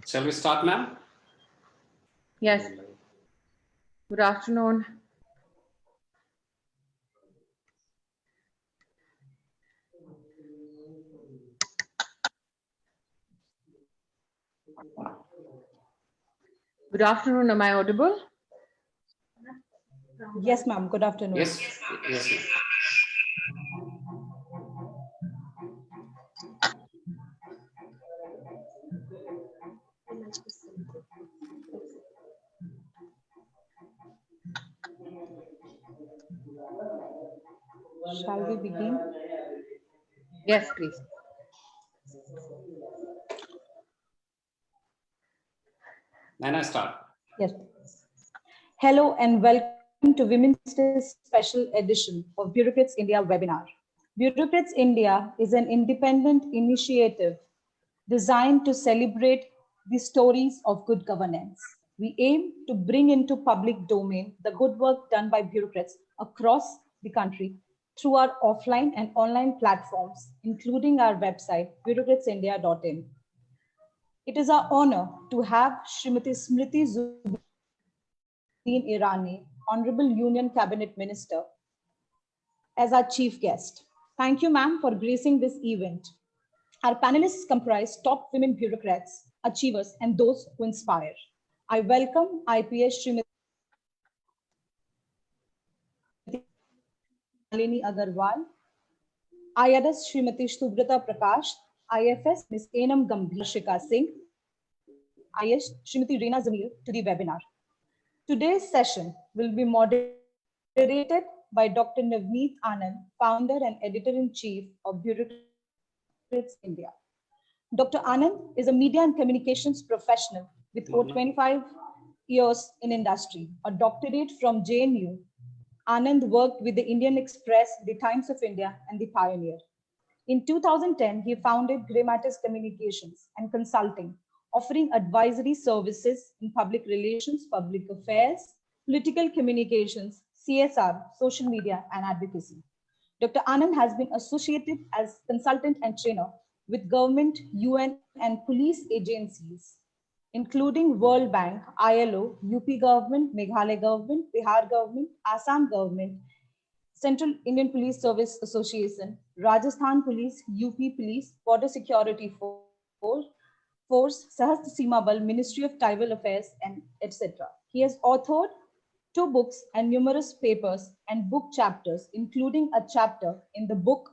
Shall we start, ma'am? Yes. Good afternoon. Good afternoon. Am I audible? Yes, ma'am. Good afternoon. Yes, yes, ma'am. Shall we begin? Yes, please. Then I start. Yes. Hello and welcome to Women's Day special edition of Bureaucrats India webinar. Bureaucrats India is an independent initiative designed to celebrate the stories of good governance. We aim to bring into public domain the good work done by bureaucrats across the country through our offline and online platforms, including our website, bureaucratsindia.in. It is our honor to have Srimati Smriti Zubin Irani, Honorable Union Cabinet Minister, as our chief guest. Thank you, ma'am, for gracing this event. Our panelists comprise top women bureaucrats, achievers, and those who inspire. I welcome IPS Srimati Nalini Agarwal, IRS Srimati Subrata Prakash, IFS Ms. Enam Gambhir Shika Singh, IS Srimati Reena Zamir to the webinar. Today's session will be moderated by Dr. Navneet Anand, founder and editor-in-chief of Bureaucrats India. Dr. Anand is a media and communications professional with over 25 years in industry. A doctorate from JNU, Anand worked with the Indian Express, the Times of India, and the Pioneer. In 2010, he founded Grey Matters Communications and Consulting, offering advisory services in public relations, public affairs, political communications, CSR, social media, and advocacy. Dr. Anand has been associated as consultant and trainer with government, UN, and police agencies, including World Bank, ILO, UP government, Meghalaya government, Bihar government, Assam government, Central Indian Police Service Association, Rajasthan Police, UP Police, Border Security Force, Sahastra Seema Bal, Ministry of Tribal Affairs, and etc. He has authored 2 books and numerous papers and book chapters, including a chapter in the book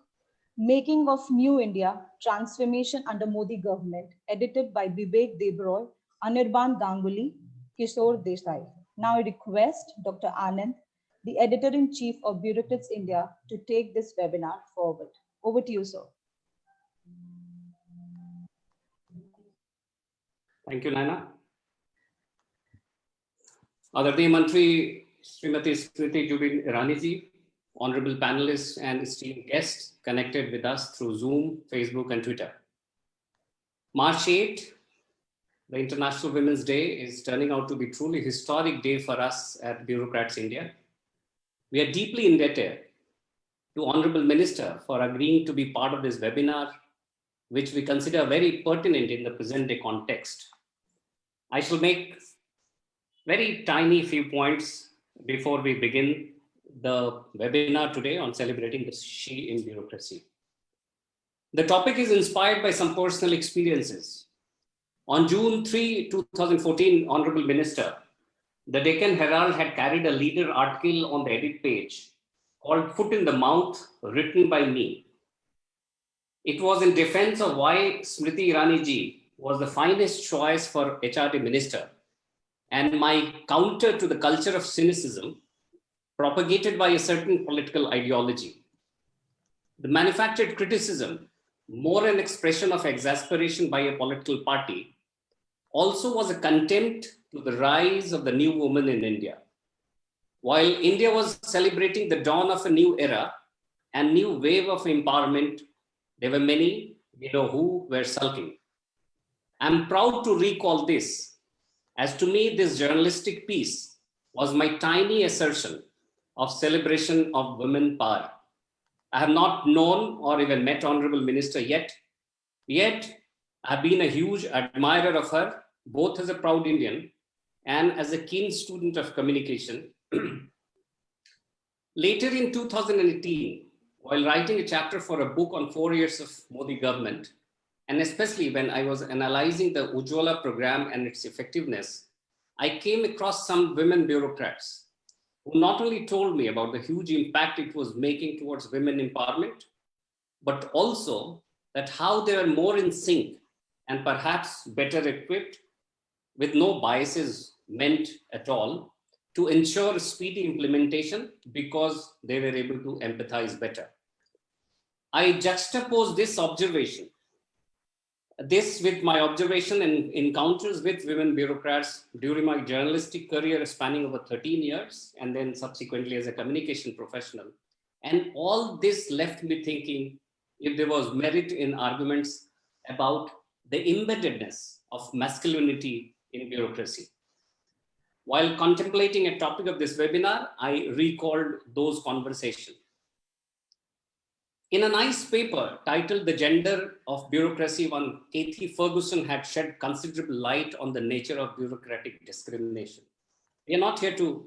Making of New India, Transformation under Modi Government, edited by Vivek Debroy, Anirban Ganguly, Kishore Desai. Now I request Dr. Anand, the editor-in-chief of Bureaucrats India, to take this webinar forward. Over to you, sir. Thank you, Naina. Adharaniya Mantri Srimati Smriti Zubin Irani ji, honorable panelists and esteemed guests connected with us through Zoom, Facebook, and Twitter. March 8, the International Women's Day, is turning out to be truly historic day for us at Bureaucrats India. We are deeply indebted to Honorable Minister for agreeing to be part of this webinar, which we consider very pertinent in the present day context. I shall make very tiny few points before we begin the webinar today on celebrating the She in Bureaucracy. The topic is inspired by some personal experiences. On June 3, 2014, Honorable Minister, the Deccan Herald had carried a leader article on the edit page called Foot in the Mouth, written by me. It was in defense of why Smriti Irani ji was the finest choice for HRD minister, and my counter to the culture of cynicism propagated by a certain political ideology. The manufactured criticism, more an expression of exasperation by a political party, also was a contempt to the rise of the new woman in India. While India was celebrating the dawn of a new era and new wave of empowerment, there were many, we know who, were sulking. I'm proud to recall this, as to me this journalistic piece was my tiny assertion of celebration of women power. I have not known or even met Honorable Minister yet I've been a huge admirer of her, both as a proud Indian and as a keen student of communication. Later in 2018, while writing a chapter for a book on 4 years of Modi government, and especially when I was analyzing the Ujjwala program and its effectiveness, I came across some women bureaucrats who not only told me about the huge impact it was making towards women empowerment, but also that how they were more in sync and perhaps better equipped with no biases meant at all to ensure speedy implementation because they were able to empathize better. I juxtapose this with my observation and encounters with women bureaucrats during my journalistic career spanning over 13 years, and then subsequently as a communication professional. And all this left me thinking if there was merit in arguments about the embeddedness of masculinity in bureaucracy. While contemplating a topic of this webinar, I recalled those conversations. In a nice paper titled The Gender of Bureaucracy, one Kathy Ferguson had shed considerable light on the nature of bureaucratic discrimination. We are not here to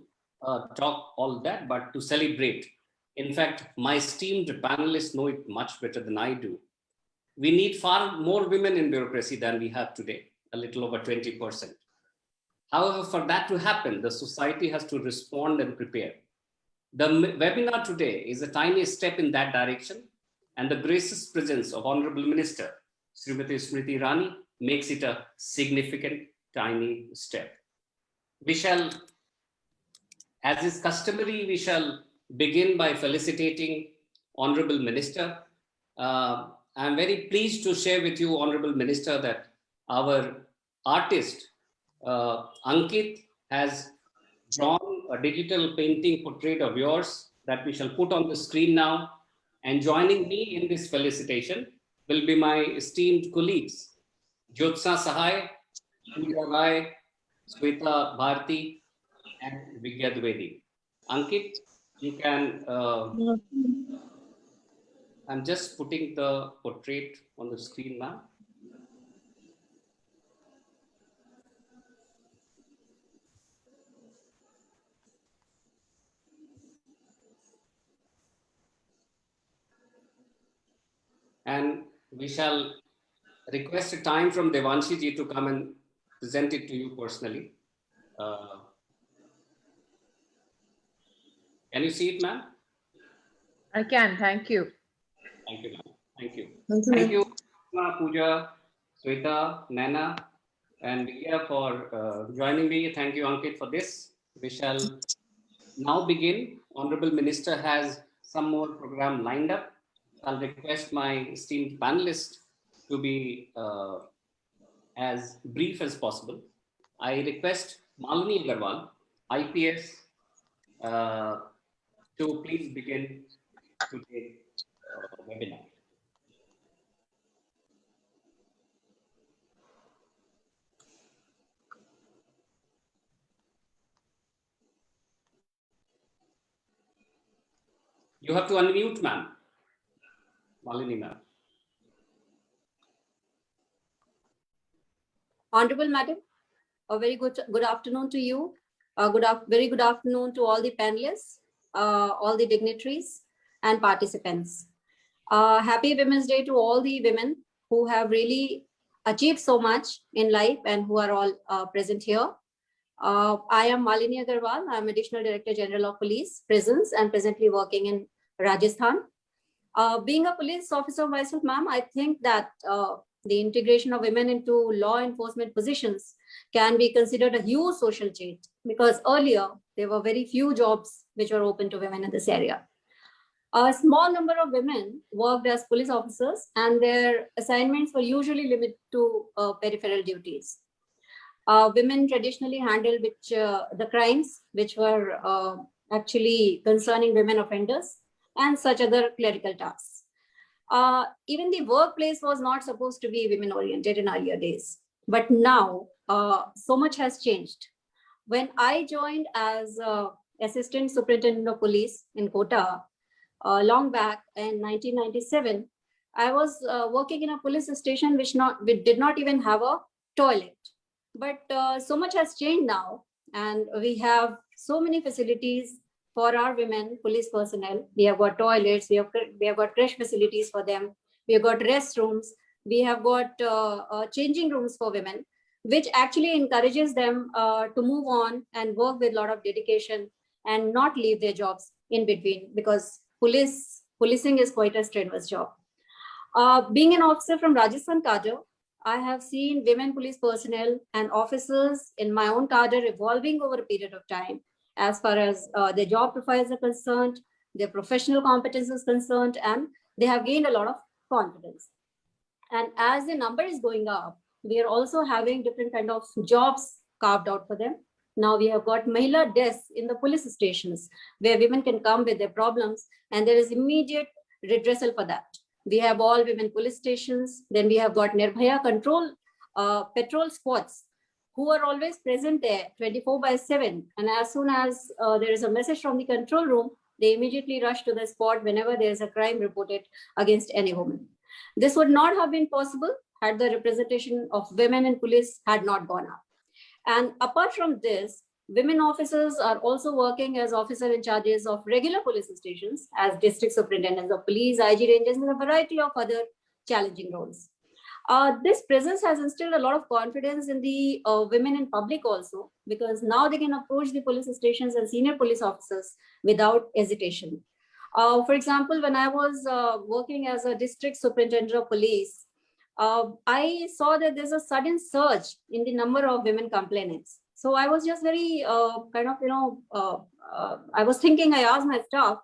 talk all that, but to celebrate. In fact, my esteemed panelists know it much better than I do. We need far more women in bureaucracy than we have today, a little over 20%. However, for that to happen, the society has to respond and prepare. The webinar today is a tiny step in that direction, and the gracious presence of Honorable Minister Srimati Smriti Irani makes it a significant tiny step. We shall, as is customary, we shall begin by felicitating Honorable Minister. I'm very pleased to share with you, Honorable Minister, that our artist, Ankit, has drawn a digital painting portrait of yours that we shall put on the screen now. And joining me in this felicitation will be my esteemed colleagues, Jyotsna Sahai, Pooja Rai, Sweta Bharti, and Vigya Dwivedi. Ankit, you can, I'm just putting the portrait on the screen now. And we shall request a time from Devanshi ji to come and present it to you personally. Can you see it, ma'am? I can, thank you. Thank you, ma'am. Thank you. Thank you, Pooja, Sweta, Nana, and Vigya for joining me. Thank you, Ankit, for this. We shall now begin. Honorable Minister has some more program lined up. I'll request my esteemed panelists to be as brief as possible. I request Malini Agarwal, IPS, to please begin today's webinar. You have to unmute, ma'am. Malini, ma'am. Honorable Madam, a very good afternoon to you. Very good afternoon to all the panelists, all the dignitaries and participants. Happy Women's Day to all the women who have really achieved so much in life and who are all present here. I am Malini Agarwal. I am Additional Director General of Police, Prisons, and presently working in Rajasthan. Being a police officer myself, ma'am, I think that the integration of women into law enforcement positions can be considered a huge social change, because earlier there were very few jobs which were open to women in this area. A small number of women worked as police officers, and their assignments were usually limited to peripheral duties. Women traditionally handled the crimes which were actually concerning women offenders and such other clerical tasks. Even the workplace was not supposed to be women oriented in earlier days, but now so much has changed. When I joined as Assistant Superintendent of Police in Kota long back in 1997, I was working in a police station which did not even have a toilet. But so much has changed now, and we have so many facilities for our women police personnel. We have got toilets, we have got crash facilities for them, we have got restrooms, we have got changing rooms for women, which actually encourages them to move on and work with a lot of dedication and not leave their jobs in between, because policing is quite a strenuous job. Being an officer from Rajasthan cadre, I have seen women police personnel and officers in my own cadre evolving over a period of time as far as their job profiles are concerned, their professional competence is concerned, and they have gained a lot of confidence. And as the number is going up, we are also having different kind of jobs carved out for them. Now we have got Mahila desks in the police stations where women can come with their problems, and there is immediate redressal for that. We have all women police stations. Then we have got Nirbhaya control patrol squads who are always present there 24/7. And as soon as there is a message from the control room, they immediately rush to the spot whenever there is a crime reported against any woman. This would not have been possible had the representation of women in police had not gone up. And apart from this, women officers are also working as officer in charges of regular police stations, as district superintendents of police, IG rangers, and a variety of other challenging roles. This presence has instilled a lot of confidence in the women in public also, because now they can approach the police stations and senior police officers without hesitation. For example, when I was working as a district superintendent of police, I saw that there's a sudden surge in the number of women complainants. So I was just very I was thinking, I asked my staff,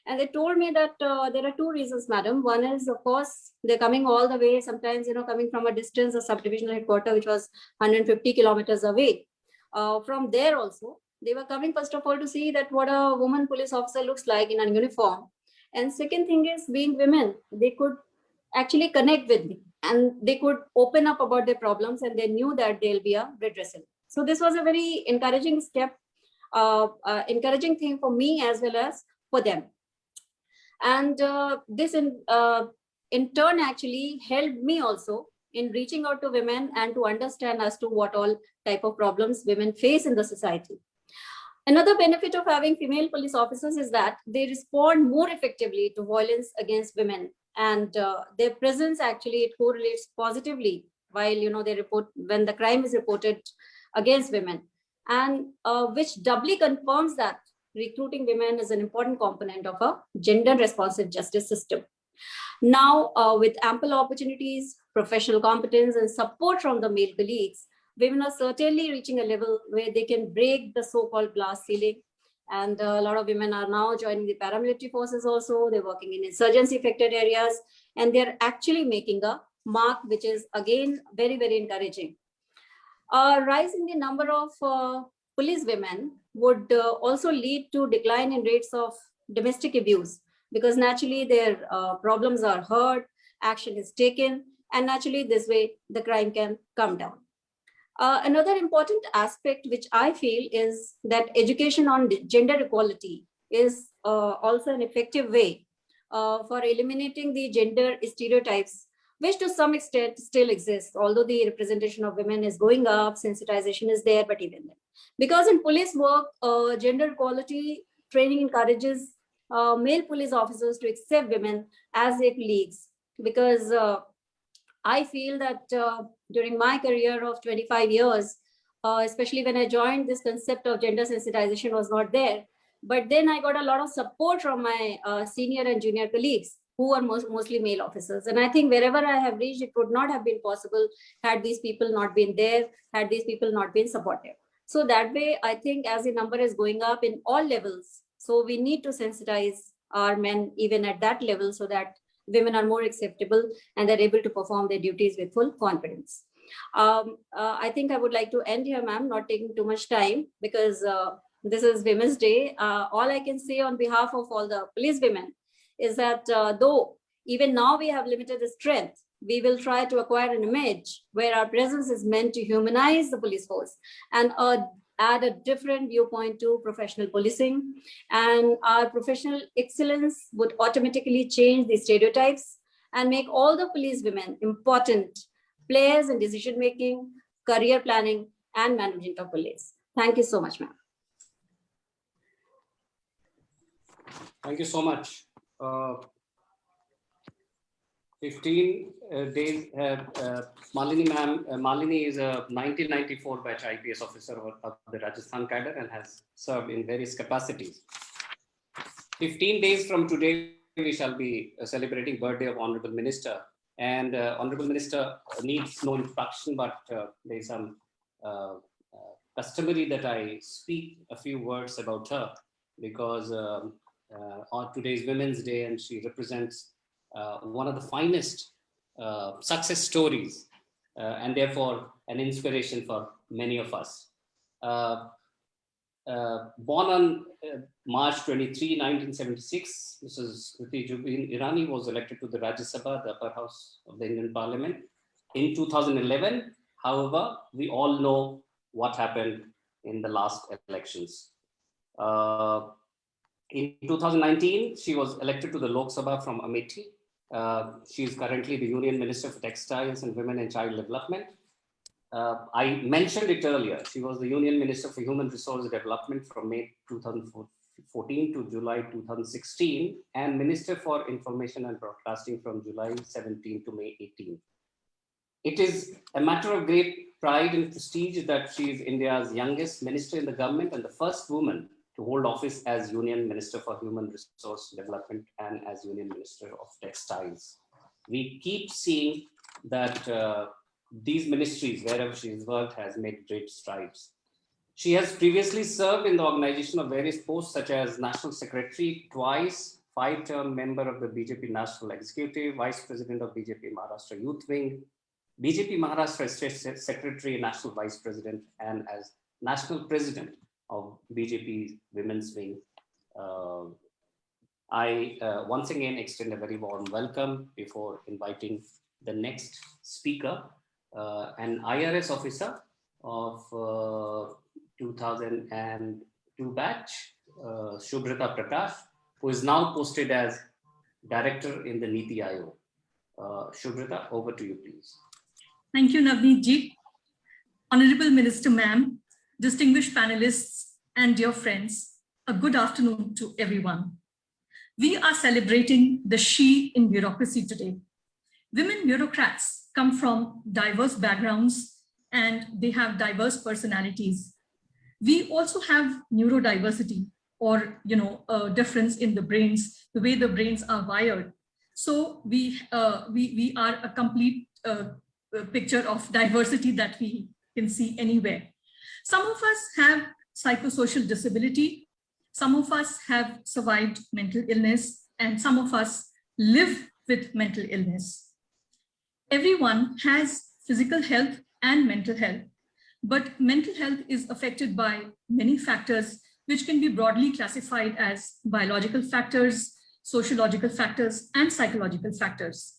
and they told me that there are two reasons, madam. One is, of course, they're coming all the way, sometimes, coming from a distance, a subdivisional headquarters, which was 150 kilometers away. From there also, they were coming, first of all, to see that what a woman police officer looks like in a uniform. And second thing is, being women, they could actually connect with me and they could open up about their problems, and they knew that there'll be a redressal. So this was a very encouraging step, encouraging thing for me as well as for them. And this in turn actually helped me also in reaching out to women and to understand as to what all type of problems women face in the society. Another benefit of having female police officers is that they respond more effectively to violence against women, and their presence actually, it correlates positively while they report when the crime is reported against women, and which doubly confirms that recruiting women is an important component of a gender responsive justice system. Now, with ample opportunities, professional competence, and support from the male colleagues, women are certainly reaching a level where they can break the so-called glass ceiling. And a lot of women are now joining the paramilitary forces also. They're working in insurgency affected areas, and they're actually making a mark, which is again very, very encouraging. Rise in the number of police women would also lead to decline in rates of domestic abuse, because naturally their problems are heard, action is taken, and naturally this way the crime can come down. Another important aspect which I feel is that education on gender equality is also an effective way for eliminating the gender stereotypes, which to some extent still exists, although the representation of women is going up, sensitization is there, but even then. Because in police work, gender equality training encourages male police officers to accept women as their colleagues, because I feel that during my career of 25 years, especially when I joined, this concept of gender sensitization was not there. But then I got a lot of support from my senior and junior colleagues who are mostly male officers. And I think wherever I have reached, it would not have been possible had these people not been there, had these people not been supportive. So that way, I think as the number is going up in all levels, so we need to sensitize our men even at that level, so that women are more acceptable and they're able to perform their duties with full confidence. I think I would like to end here, ma'am, not taking too much time, because this is Women's Day. All I can say on behalf of all the police women is that though even now we have limited strength, we will try to acquire an image where our presence is meant to humanize the police force and add a different viewpoint to professional policing. And our professional excellence would automatically change the stereotypes and make all the police women important players in decision making, career planning, and management of police. Thank you so much, ma'am. Thank you so much. 15 days, Malini ma'am, Malini is a 1994 batch IPS officer of the Rajasthan cadre and has served in various capacities. 15 days from today, we shall be celebrating birthday of Honorable Minister. And Honorable Minister needs no introduction, but there is some customary that I speak a few words about her because on today's Women's Day, and she represents one of the finest success stories and therefore an inspiration for many of us. Born on March 23, 1976, Mrs. Smriti Zubin Irani was elected to the Rajya Sabha, the upper house of the Indian Parliament. In 2011, however, we all know what happened in the last elections. In 2019, she was elected to the Lok Sabha from Amethi. She is currently the Union Minister for Textiles and Women and Child Development. I mentioned it earlier. She was the Union Minister for Human Resource Development from May 2014 to July 2016, and Minister for Information and Broadcasting from July 17 to May 18. It is a matter of great pride and prestige that she is India's youngest minister in the government and the first woman to hold office as Union Minister for Human Resource Development and as Union Minister of Textiles. We keep seeing that these ministries, wherever she has worked, has made great strides. She has previously served in the organization of various posts such as National Secretary twice, 5-term member of the BJP National Executive, Vice President of BJP Maharashtra Youth Wing, BJP Maharashtra State Secretary, National Vice President, and as National President of BJP Women's Wing. I once again extend a very warm welcome before inviting the next speaker, an IRS officer of 2002 batch, Subhrata Prakash, who is now posted as Director in the Niti Aayog. Subhrata, over to you, please. Thank you, Navneet ji. Honorable Minister Ma'am, distinguished panelists, and dear friends, a good afternoon to everyone. We are celebrating the She in bureaucracy today. Women bureaucrats come from diverse backgrounds and they have diverse personalities. We also have neurodiversity, or a difference in the brains, the way the brains are wired. So we are a complete picture of diversity that we can see anywhere. Some of us have psychosocial disability, some of us have survived mental illness, and some of us live with mental illness. Everyone has physical health and mental health, but mental health is affected by many factors which can be broadly classified as biological factors, sociological factors, and psychological factors.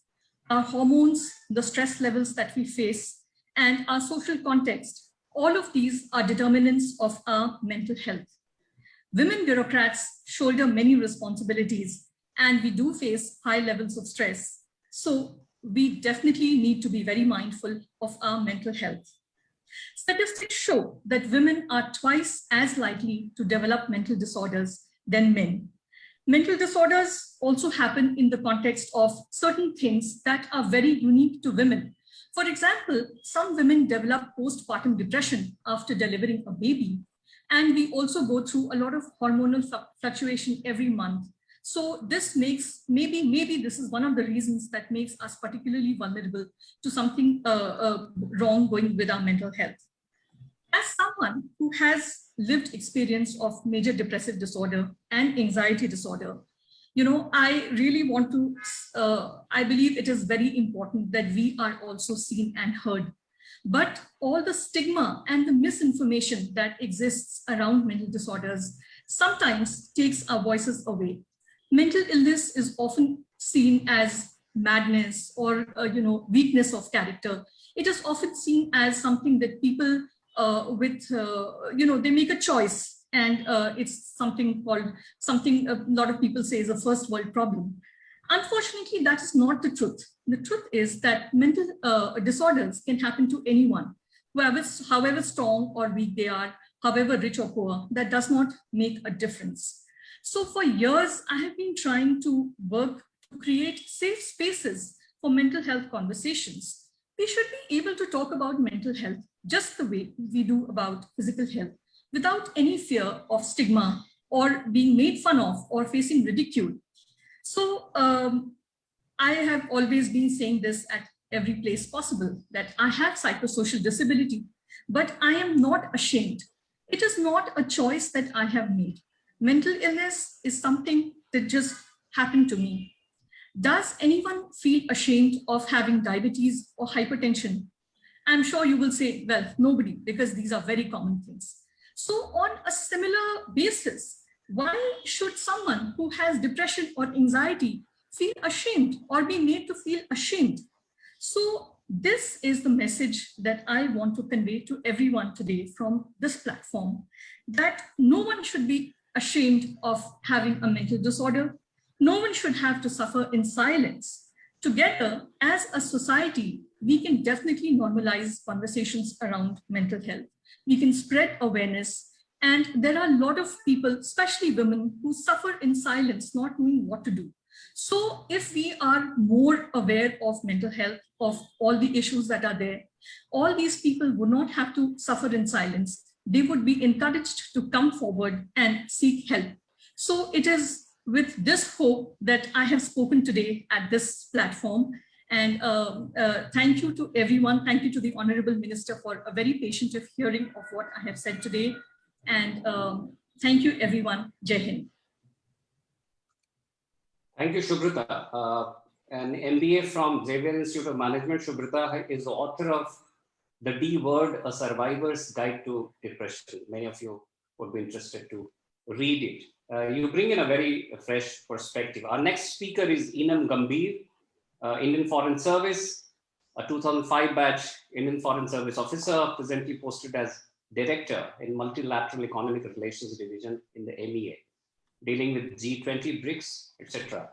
Our hormones, the stress levels that we face, and our social context, all of these are determinants of our mental health. Women bureaucrats shoulder many responsibilities, and we do face high levels of stress. So we definitely need to be very mindful of our mental health. Statistics show that women are twice as likely to develop mental disorders than men. Mental disorders also happen in the context of certain things that are very unique to women. For example, some women develop postpartum depression after delivering a baby, and we also go through a lot of hormonal fluctuation every month. So this makes, maybe this is one of the reasons that makes us particularly vulnerable to something wrong going with our mental health. As someone who has lived experience of major depressive disorder and anxiety disorder, I really want to, I believe it is very important that we are also seen and heard. But all the stigma and the misinformation that exists around mental disorders sometimes takes our voices away. Mental illness is often seen as madness or weakness of character. It is often seen as something that people they make a choice, and it's something called, a lot of people say is a first world problem. Unfortunately, that is not the truth. The truth is that mental disorders can happen to anyone, however strong or weak they are, however rich or poor. That does not make a difference. So for years, I have been trying to work to create safe spaces for mental health conversations. We should be able to talk about mental health just the way we do about physical health, without any fear of stigma or being made fun of or facing ridicule. So I have always been saying this at every place possible, that I have psychosocial disability, but I am not ashamed. It is not a choice that I have made. Mental illness is something that just happened to me. Does anyone feel ashamed of having diabetes or hypertension? I'm sure you will say, well, nobody, because these are very common things. So on a similar basis, why should someone who has depression or anxiety feel ashamed or be made to feel ashamed? So this is the message that I want to convey to everyone today from this platform, that no one should be ashamed of having a mental disorder. No one should have to suffer in silence. Together, as a society, we can definitely normalize conversations around mental health. We can spread awareness. And there are a lot of people, especially women, who suffer in silence, not knowing what to do. So if we are more aware of mental health, of all the issues that are there, all these people would not have to suffer in silence. They would be encouraged to come forward and seek help. So it is with this hope that I have spoken today at this platform. And thank you to everyone. Thank you to the Honorable Minister for a very patient hearing of what I have said today. And thank you, everyone. Jai Hind. Thank you, Shubrata. An MBA from Xavier Institute of Management, Shubrata is the author of The D Word, A Survivor's Guide to Depression. Many of you would be interested to read it. You bring in a very fresh perspective. Our next speaker is Enam Gambhir, Indian Foreign Service, a 2005 batch Indian Foreign Service officer, presently posted as Director in Multilateral Economic Relations Division in the MEA, dealing with G20, BRICS, etc.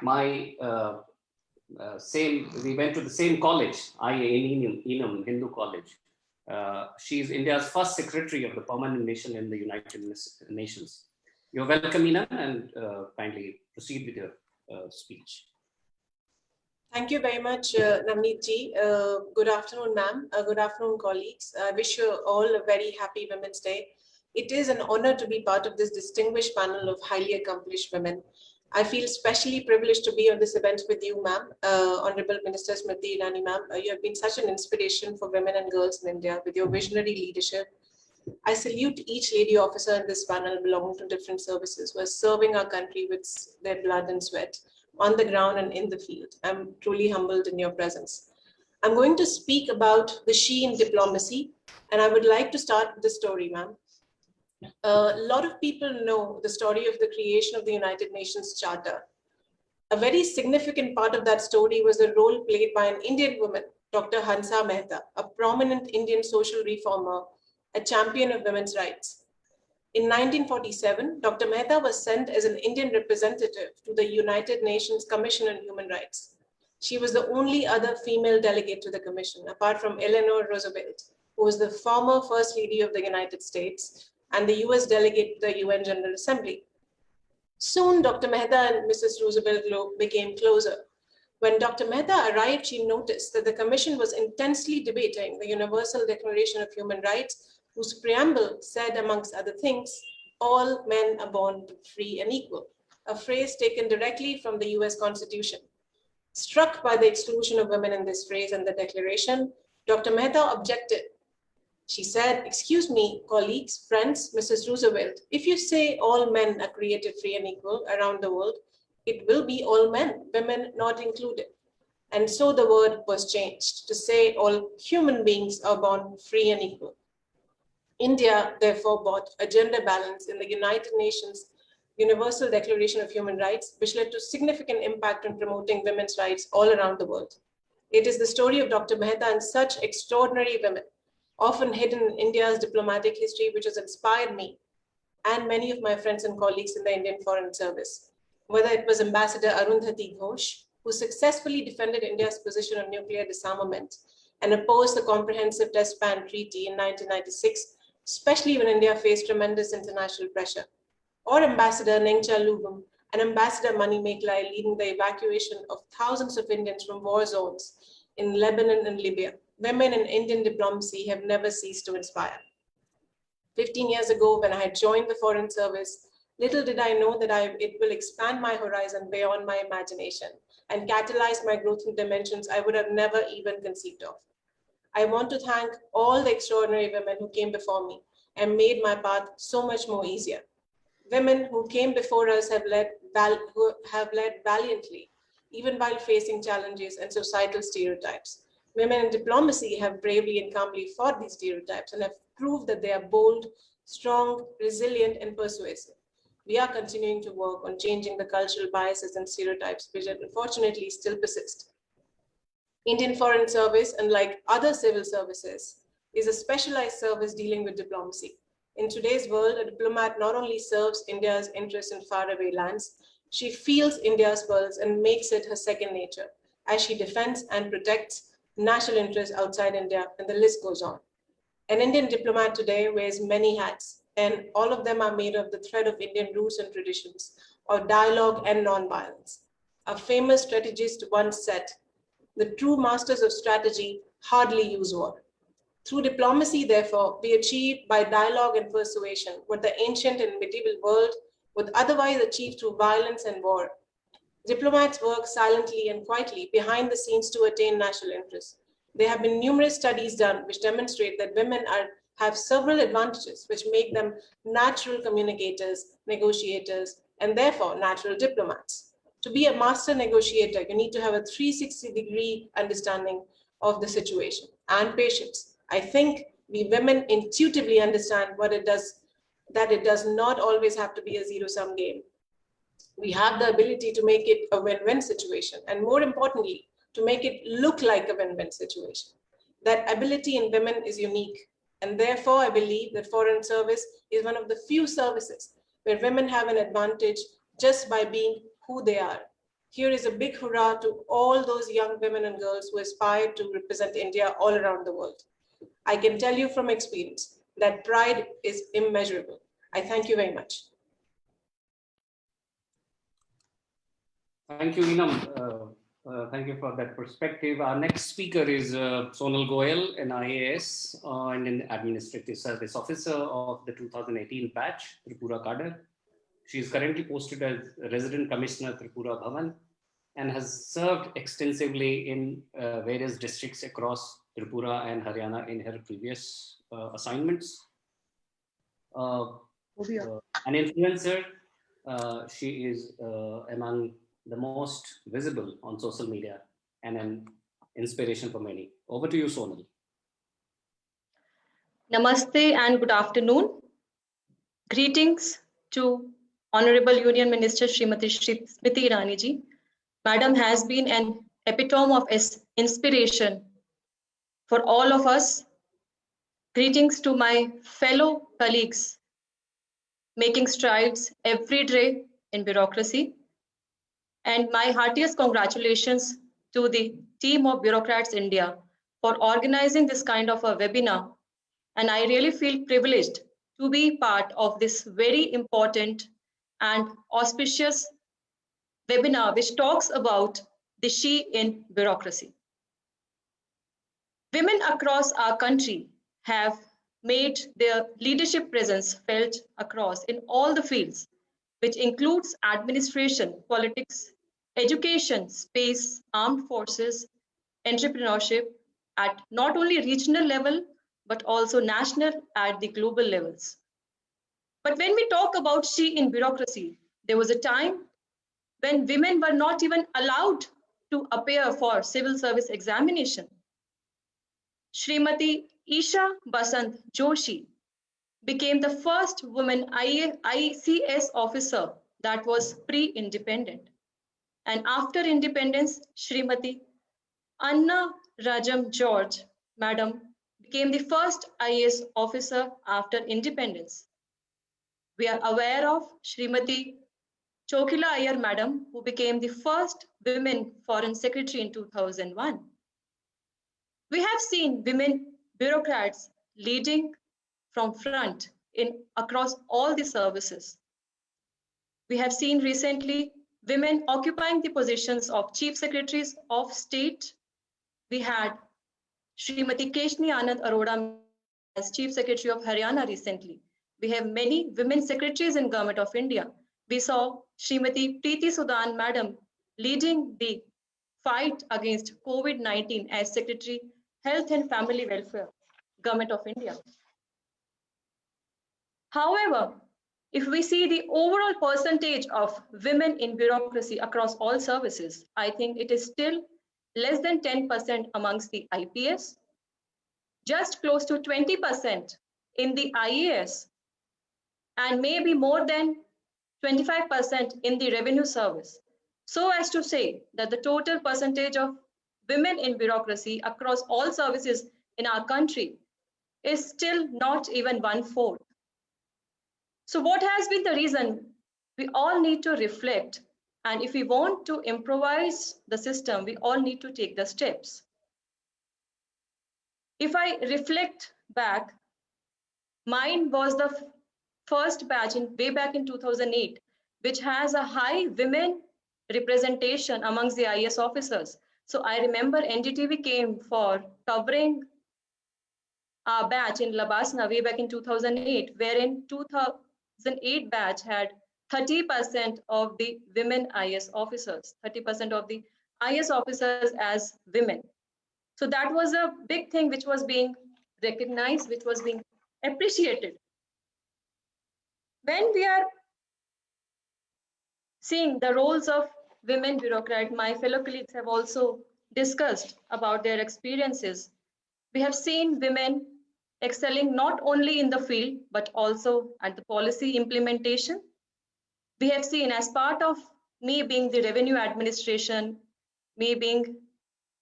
We went to the same college, Enam Hindu College. She is India's first secretary of the Permanent Mission in the United Nations. You're welcome, Enam, and kindly proceed with your speech. Thank you very much, Navneet ji. Good afternoon, ma'am. Good afternoon, colleagues. I wish you all a very happy Women's Day. It is an honor to be part of this distinguished panel of highly accomplished women. I feel especially privileged to be on this event with you, ma'am. Honorable Minister Smriti Irani, ma'am. You have been such an inspiration for women and girls in India with your visionary leadership. I salute each lady officer in this panel belonging to different services who are serving our country with their blood and sweat on the ground and in the field. I'm truly humbled in your presence. I'm going to speak about the she in diplomacy, and I would like to start with the story, ma'am. A lot of people know the story of the creation of the United Nations Charter. A very significant part of that story was the role played by an Indian woman, Dr. Hansa Mehta, a prominent Indian social reformer, a champion of women's rights. In 1947, Dr. Mehta was sent as an Indian representative to the United Nations Commission on Human Rights. She was the only other female delegate to the commission, apart from Eleanor Roosevelt, who was the former First Lady of the United States and the US delegate to the UN General Assembly. Soon, Dr. Mehta and Mrs. Roosevelt became closer. When Dr. Mehta arrived, she noticed that the commission was intensely debating the Universal Declaration of Human Rights, whose preamble said, amongst other things, all men are born free and equal, a phrase taken directly from the US Constitution. Struck by the exclusion of women in this phrase and the declaration, Dr. Mehta objected. She said, "Excuse me, colleagues, friends, Mrs. Roosevelt, if you say all men are created free and equal around the world, it will be all men, women not included." And so the word was changed to say all human beings are born free and equal. India, therefore, brought a gender balance in the United Nations Universal Declaration of Human Rights, which led to significant impact on promoting women's rights all around the world. It is the story of Dr. Mehta and such extraordinary women, often hidden in India's diplomatic history, which has inspired me and many of my friends and colleagues in the Indian Foreign Service. whether it was Ambassador Arundhati Ghosh, who successfully defended India's position on nuclear disarmament and opposed the Comprehensive Test Ban Treaty in 1996, especially when India faced tremendous international pressure, or Ambassador Nengcha Lugum and Ambassador Mani Meklai leading the evacuation of thousands of Indians from war zones in Lebanon and Libya. Women in Indian diplomacy have never ceased to inspire. 15 years ago, when I had joined the Foreign Service, little did I know that it will expand my horizon beyond my imagination and catalyze my growth in dimensions I would have never even conceived of. I want to thank all the extraordinary women who came before me and made my path so much more easier. Women who came before us have led valiantly, even while facing challenges and societal stereotypes. Women in diplomacy have bravely and calmly fought these stereotypes and have proved that they are bold, strong, resilient, and persuasive. We are continuing to work on changing the cultural biases and stereotypes which unfortunately still persist. Indian Foreign Service, unlike other civil services, is a specialized service dealing with diplomacy. In today's world, a diplomat not only serves India's interests in faraway lands, she feels India's pulse and makes it her second nature as she defends and protects national interests outside India, and the list goes on. An Indian diplomat today wears many hats, and all of them are made of the thread of Indian roots and traditions, or dialogue and non-violence. A famous strategist once said, "The true masters of strategy hardly use war." Through diplomacy, therefore, we achieve by dialogue and persuasion what the ancient and medieval world would otherwise achieve through violence and war. Diplomats work silently and quietly behind the scenes to attain national interests. There have been numerous studies done which demonstrate that women have several advantages which make them natural communicators, negotiators, and therefore natural diplomats. To be a master negotiator, you need to have a 360-degree understanding of the situation and patience. I think we women intuitively understand that it does not always have to be a zero-sum game. We have the ability to make it a win-win situation, and more importantly, to make it look like a win-win situation. That ability in women is unique, and therefore I believe that Foreign Service is one of the few services where women have an advantage just by being who they are. Here is a big hurrah to all those young women and girls who aspire to represent India all around the world. I can tell you from experience that pride is immeasurable. I thank you very much. Thank you, Enam. Thank you for that perspective. Our next speaker is Sonal Goyal, an IAS and an Administrative Service Officer of the 2018 batch, Tripura Cadre. She is currently posted as Resident Commissioner, Tripura Bhavan, and has served extensively in various districts across Tripura and Haryana in her previous assignments. An influencer, she is among the most visible on social media and an inspiration for many. Over to you, Sonal. Namaste and good afternoon. Greetings to Honorable Union Minister Srimati Smriti Irani ji. Madam has been an epitome of inspiration for all of us. Greetings to my fellow colleagues making strides every day in bureaucracy. And my heartiest congratulations to the team of Bureaucrats India for organizing this kind of a webinar. And I really feel privileged to be part of this very important and auspicious webinar, which talks about the she in bureaucracy. Women across our country have made their leadership presence felt across in all the fields, which includes administration, politics, education, space, armed forces, entrepreneurship at not only regional level, but also national at the global levels. But when we talk about she in bureaucracy, there was a time when women were not even allowed to appear for civil service examination. Srimati Isha Basant Joshi became the first woman ICS officer that was pre-independent. And after independence, Srimati Anna Rajam George, Madam, became the first IAS officer after independence. We are aware of Srimati Chokila Iyer Madam, who became the first women foreign secretary in 2001. We have seen women bureaucrats leading from front across all the services. We have seen recently women occupying the positions of chief secretaries of state. We had Srimati Keshni Anand Arora as chief secretary of Haryana recently. We have many women secretaries in Government of India. We saw Srimati Preeti Sudan Madam leading the fight against COVID-19 as Secretary Health and Family Welfare, Government of India. However, if we see the overall percentage of women in bureaucracy across all services, I think it is still less than 10% amongst the IPS, just close to 20% in the IAS, and maybe more than 25% in the revenue service. So as to say that the total percentage of women in bureaucracy across all services in our country is still not even 1/4. So what has been the reason? We all need to reflect. And if we want to improvise the system, we all need to take the steps. If I reflect back, mine was the first batch way back in 2008, which has a high women representation amongst the IAS officers. So I remember NDTV came for covering our batch in Labasna way back in 2008, wherein 2008 batch had 30% of the women IAS officers, 30% of the IAS officers as women. So that was a big thing which was being recognized, which was being appreciated. When we are seeing the roles of women bureaucrats, my fellow colleagues have also discussed about their experiences. We have seen women excelling not only in the field, but also at the policy implementation. We have seen, as part of me being the revenue administration, me being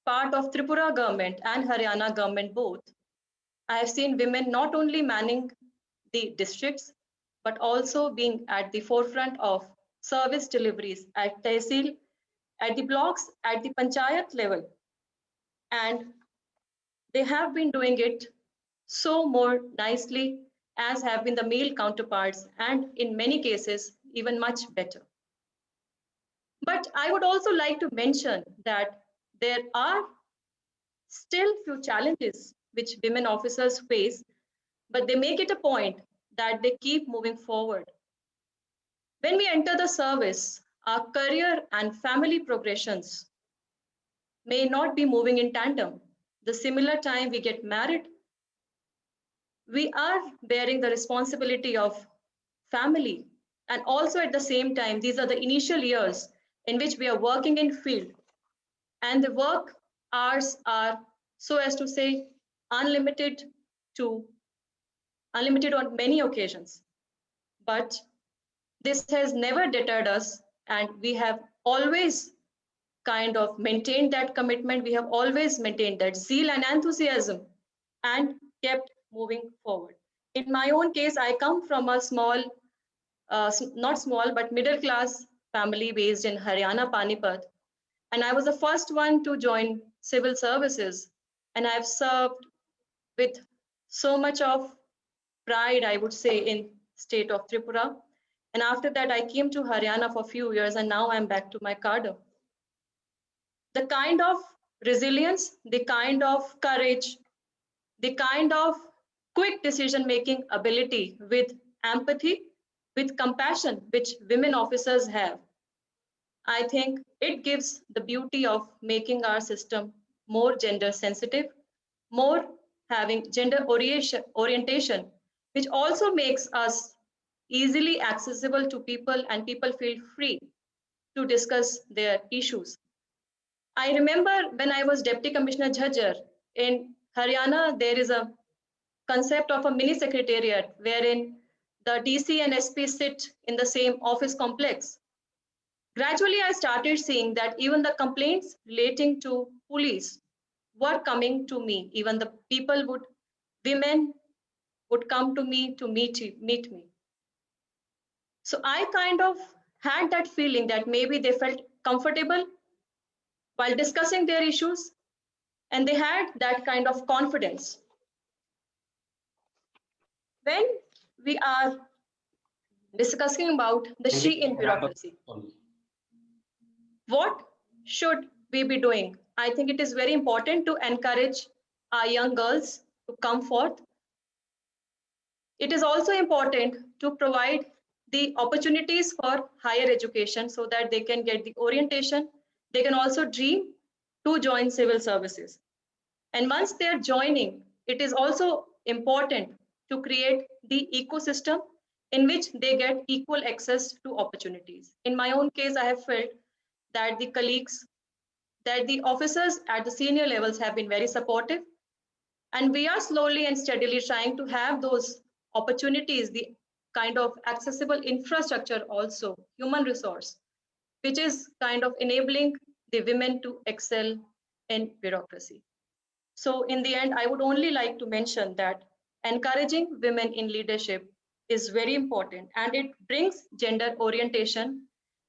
part of Tripura government and Haryana government both, I have seen women not only manning the districts, but also being at the forefront of service deliveries at Tehsil, at the blocks, at the panchayat level. And they have been doing it so more nicely as have been the male counterparts, and in many cases, even much better. But I would also like to mention that there are still few challenges which women officers face, but they make it a point that they keep moving forward. When we enter the service, our career and family progressions may not be moving in tandem. The similar time we get married, we are bearing the responsibility of family. And also at the same time, these are the initial years in which we are working in field. And the work hours are, so as to say, unlimited on many occasions. But this has never deterred us, and we have always kind of maintained that commitment. We have always maintained that zeal and enthusiasm and kept moving forward. In my own case, I come from a small, not small, but middle class family based in Haryana, Panipat. And I was the first one to join civil services. And I've served with so much of pride, I would say, in state of Tripura. And after that, I came to Haryana for a few years, and now I'm back to my cadre. The kind of resilience, the kind of courage, the kind of quick decision-making ability with empathy, with compassion, which women officers have, I think it gives the beauty of making our system more gender sensitive, more having gender orientation, which also makes us easily accessible to people, and people feel free to discuss their issues. I remember when I was Deputy Commissioner Jhajjar in Haryana, there is a concept of a mini secretariat wherein the DC and SP sit in the same office complex. Gradually, I started seeing that even the complaints relating to police were coming to me. Even the women would come to me to meet me. So I kind of had that feeling that maybe they felt comfortable while discussing their issues, and they had that kind of confidence. When we are discussing about the And she we in wrap up bureaucracy, only. what should we be doing? I think it is very important to encourage our young girls to come forth. It is also important to provide the opportunities for higher education so that they can get the orientation. They can also dream to join civil services. And once they are joining, it is also important to create the ecosystem in which they get equal access to opportunities. In my own case, I have felt that the colleagues, that the officers at the senior levels have been very supportive. And we are slowly and steadily trying to have those opportunities, the kind of accessible infrastructure also, human resource, which is kind of enabling the women to excel in bureaucracy. So in the end, I would only like to mention that encouraging women in leadership is very important, and it brings gender orientation.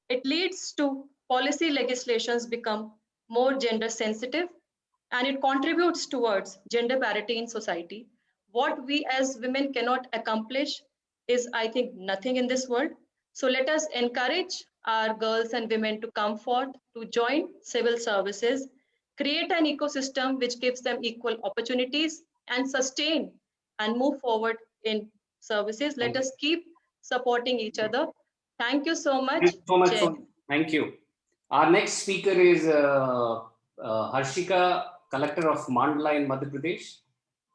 It leads to policy legislations become more gender sensitive, and it contributes towards gender parity in society. What we as women cannot accomplish is, I think, nothing in this world. So let us encourage our girls and women to come forth, to join civil services, create an ecosystem which gives them equal opportunities, and sustain and move forward in services. Let us keep supporting each other. Thank you so much. Thank you so much. Jai Hind. Thank you. Our next speaker is Harshika, collector of Mandla in Madhya Pradesh,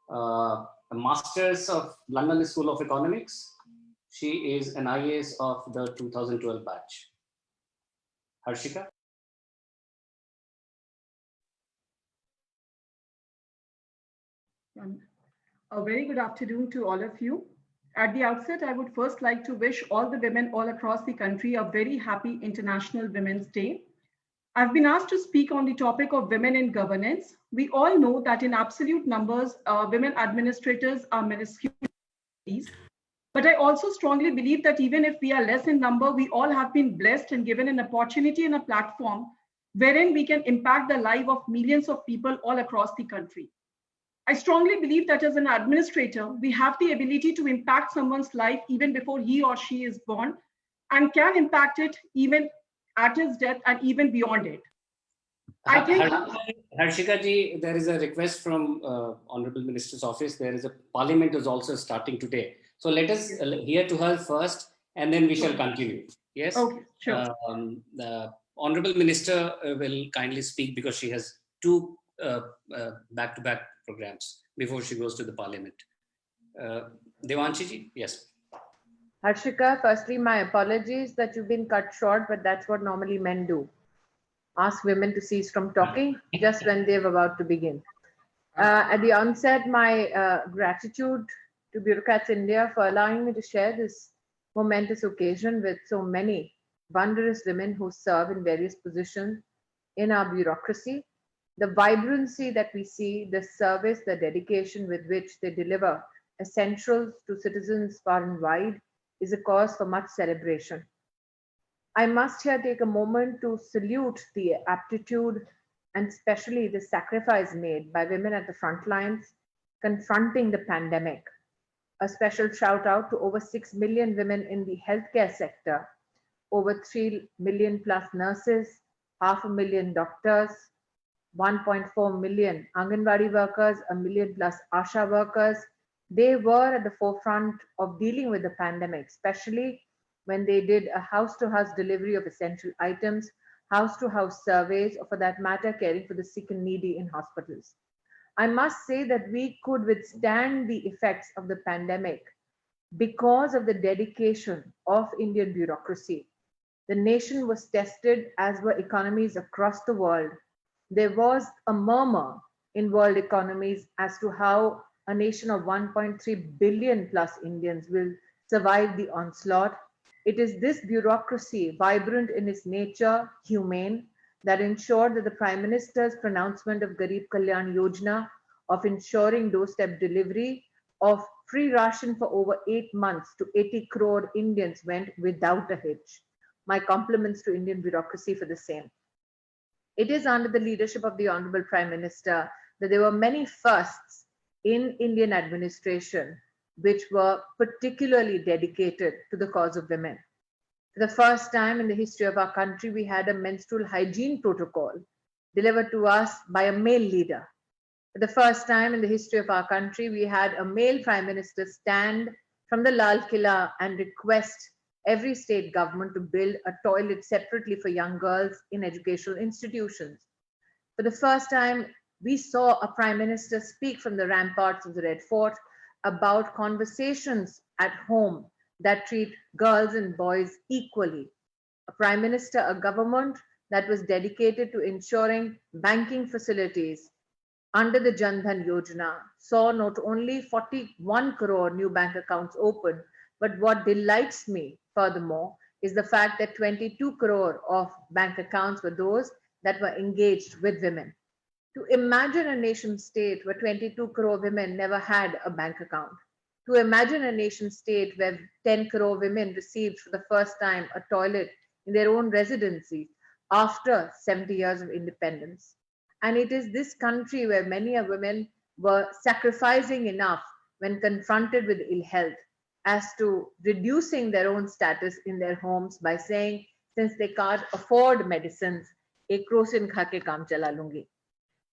a master's of London School of Economics. She is an IAS of the 2012 batch. Harshika. A very good afternoon to all of you. At the outset, I would first like to wish all the women all across the country a very happy International Women's Day. I've been asked to speak on the topic of women in governance. We all know that in absolute numbers, women administrators are minuscule. But I also strongly believe that even if we are less in number, we all have been blessed and given an opportunity and a platform wherein we can impact the life of millions of people all across the country. I strongly believe that as an administrator, we have the ability to impact someone's life even before he or she is born, and can impact it even at his death and even beyond it. I think Harshika ji, there is a request from Honorable Minister's office. There is a parliament is also starting today. So let us hear to her first, and then we shall continue. Yes. Okay, sure. The Honorable Minister will kindly speak because she has two back-to-back programs before she goes to the parliament. Devanshi ji, yes. Harshika, firstly, my apologies that you've been cut short, but that's what normally men do. Ask women to cease from talking just when they're about to begin. At the onset, my gratitude to Bureaucrats India for allowing me to share this momentous occasion with so many wondrous women who serve in various positions in our bureaucracy. The vibrancy that we see, the service, the dedication with which they deliver essentials to citizens far and wide is a cause for much celebration. I must here take a moment to salute the aptitude and especially the sacrifice made by women at the front lines confronting the pandemic. A special shout out to over 6 million women in the healthcare sector, over 3 million plus nurses, 500,000 doctors, 1.4 million Anganwadi workers, 1 million plus ASHA workers. They were at the forefront of dealing with the pandemic, especially when they did a house-to-house delivery of essential items, house-to-house surveys, or for that matter, caring for the sick and needy in hospitals. I must say that we could withstand the effects of the pandemic because of the dedication of Indian bureaucracy. The nation was tested, as were economies across the world. There was a murmur in world economies as to how a nation of 1.3 billion plus Indians will survive the onslaught. It is this bureaucracy, vibrant in its nature, humane, that ensured that the Prime Minister's pronouncement of Garib Kalyan Yojana of ensuring doorstep delivery of free ration for over 8 months to 80 crore Indians went without a hitch. My compliments to Indian bureaucracy for the same. It is under the leadership of the Honorable Prime Minister that there were many firsts in Indian administration which were particularly dedicated to the cause of women. For the first time in the history of our country, we had a menstrual hygiene protocol delivered to us by a male leader. For the first time in the history of our country, we had a male prime minister stand from the Lal Killa and request every state government to build a toilet separately for young girls in educational institutions. For the first time, we saw a prime minister speak from the ramparts of the Red Fort about conversations at home that treat girls and boys equally. A prime minister, a government that was dedicated to ensuring banking facilities under the Jan Dhan Yojana saw not only 41 crore new bank accounts open, but what delights me furthermore is the fact that 22 crore of bank accounts were those that were engaged with women. To imagine a nation state where 22 crore women never had a bank account, to imagine a nation state where 10 crore women received for the first time a toilet in their own residency after 70 years of independence. And it is this country where many women were sacrificing enough when confronted with ill health as to reducing their own status in their homes by saying, since they can't afford medicines, ek krosin kha ke kaam chala lungi.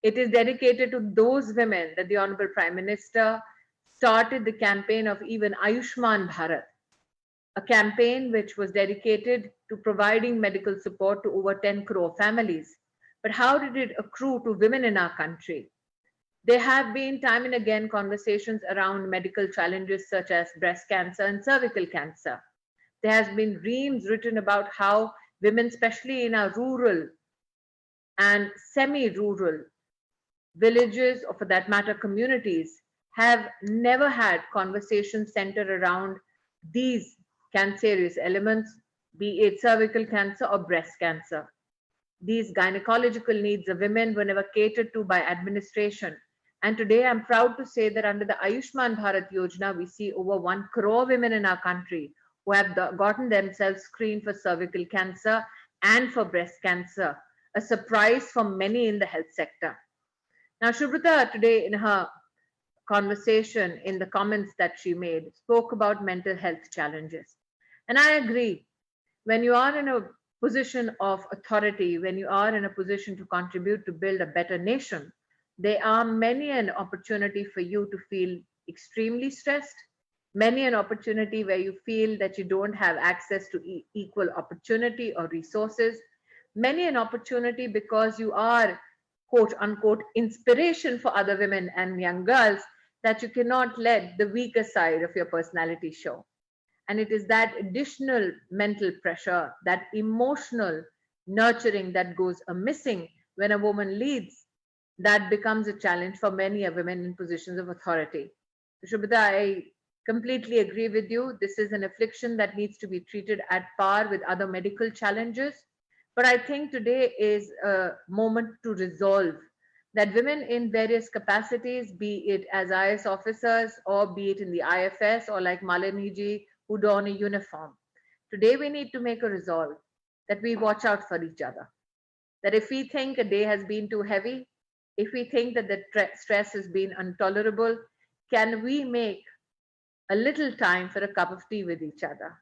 It is dedicated to those women that the Honorable Prime Minister started the campaign of even Ayushman Bharat, a campaign which was dedicated to providing medical support to over 10 crore families. But how did it accrue to women in our country? There have been time and again conversations around medical challenges such as breast cancer and cervical cancer. There has been reams written about how women, especially in our rural and semi-rural villages, or for that matter, communities, have never had conversations centered around these cancerous elements, be it cervical cancer or breast cancer. These gynecological needs of women were never catered to by administration. And today I'm proud to say that under the Ayushman Bharat Yojana, we see over 1 crore women in our country who have gotten themselves screened for cervical cancer and for breast cancer, a surprise for many in the health sector. Now, Shubrata today in her conversation, in the comments that she made, spoke about mental health challenges. And I agree, when you are in a position of authority, when you are in a position to contribute to build a better nation, there are many an opportunity for you to feel extremely stressed, many an opportunity where you feel that you don't have access to equal opportunity or resources, many an opportunity because you are quote unquote inspiration for other women and young girls that you cannot let the weaker side of your personality show. And it is that additional mental pressure, that emotional nurturing that goes missing when a woman leads, that becomes a challenge for many women in positions of authority. Shubhita, I completely agree with you. This is an affliction that needs to be treated at par with other medical challenges. But I think today is a moment to resolve that women in various capacities, be it as IS officers or be it in the IFS or like Maliniji, who don a uniform. Today we need to make a resolve that we watch out for each other. That if we think a day has been too heavy, if we think that the stress has been intolerable, can we make a little time for a cup of tea with each other?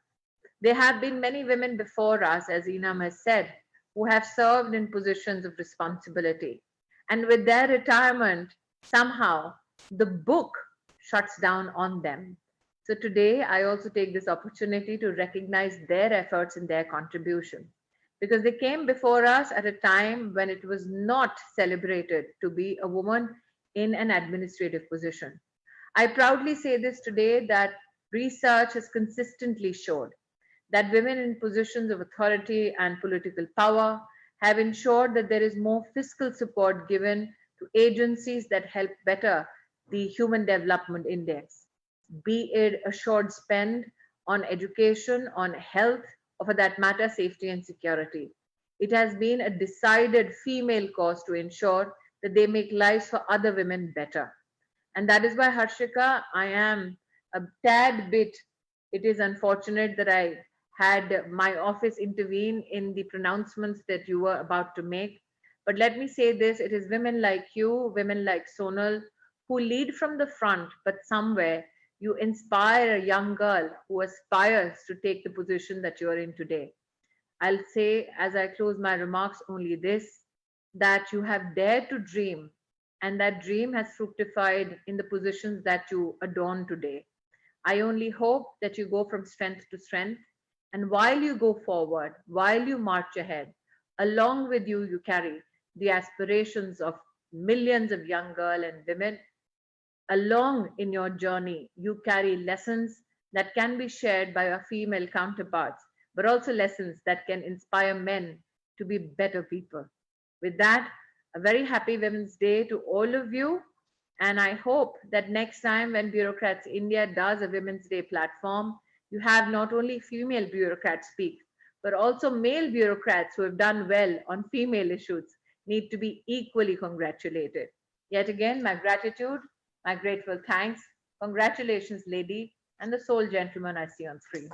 There have been many women before us, as Enam has said, who have served in positions of responsibility. And with their retirement, somehow the book shuts down on them. So today, I also take this opportunity to recognize their efforts and their contribution, because they came before us at a time when it was not celebrated to be a woman in an administrative position. I proudly say this today that research has consistently showed that women in positions of authority and political power have ensured that there is more fiscal support given to agencies that help better the Human Development Index, be it assured spend on education, on health, or for that matter, safety and security. It has been a decided female cause to ensure that they make lives for other women better. And that is why, Harshika, I am a tad bit, it is unfortunate that I had my office intervene in the pronouncements that you were about to make. But let me say this, it is women like you, women like Sonal, who lead from the front, but somewhere you inspire a young girl who aspires to take the position that you are in today. I'll say, as I close my remarks, only this, that you have dared to dream, and that dream has fructified in the positions that you adorn today. I only hope that you go from strength to strength. And while you go forward, while you march ahead, along with you, you carry the aspirations of millions of young girls and women. Along in your journey, you carry lessons that can be shared by your female counterparts, but also lessons that can inspire men to be better people. With that, a very happy Women's Day to all of you. And I hope that next time when Bureaucrats India does a Women's Day platform, you have not only female bureaucrats speak, but also male bureaucrats who have done well on female issues need to be equally congratulated. Yet again, my gratitude, my grateful thanks. Congratulations, lady, and the sole gentleman I see on screen.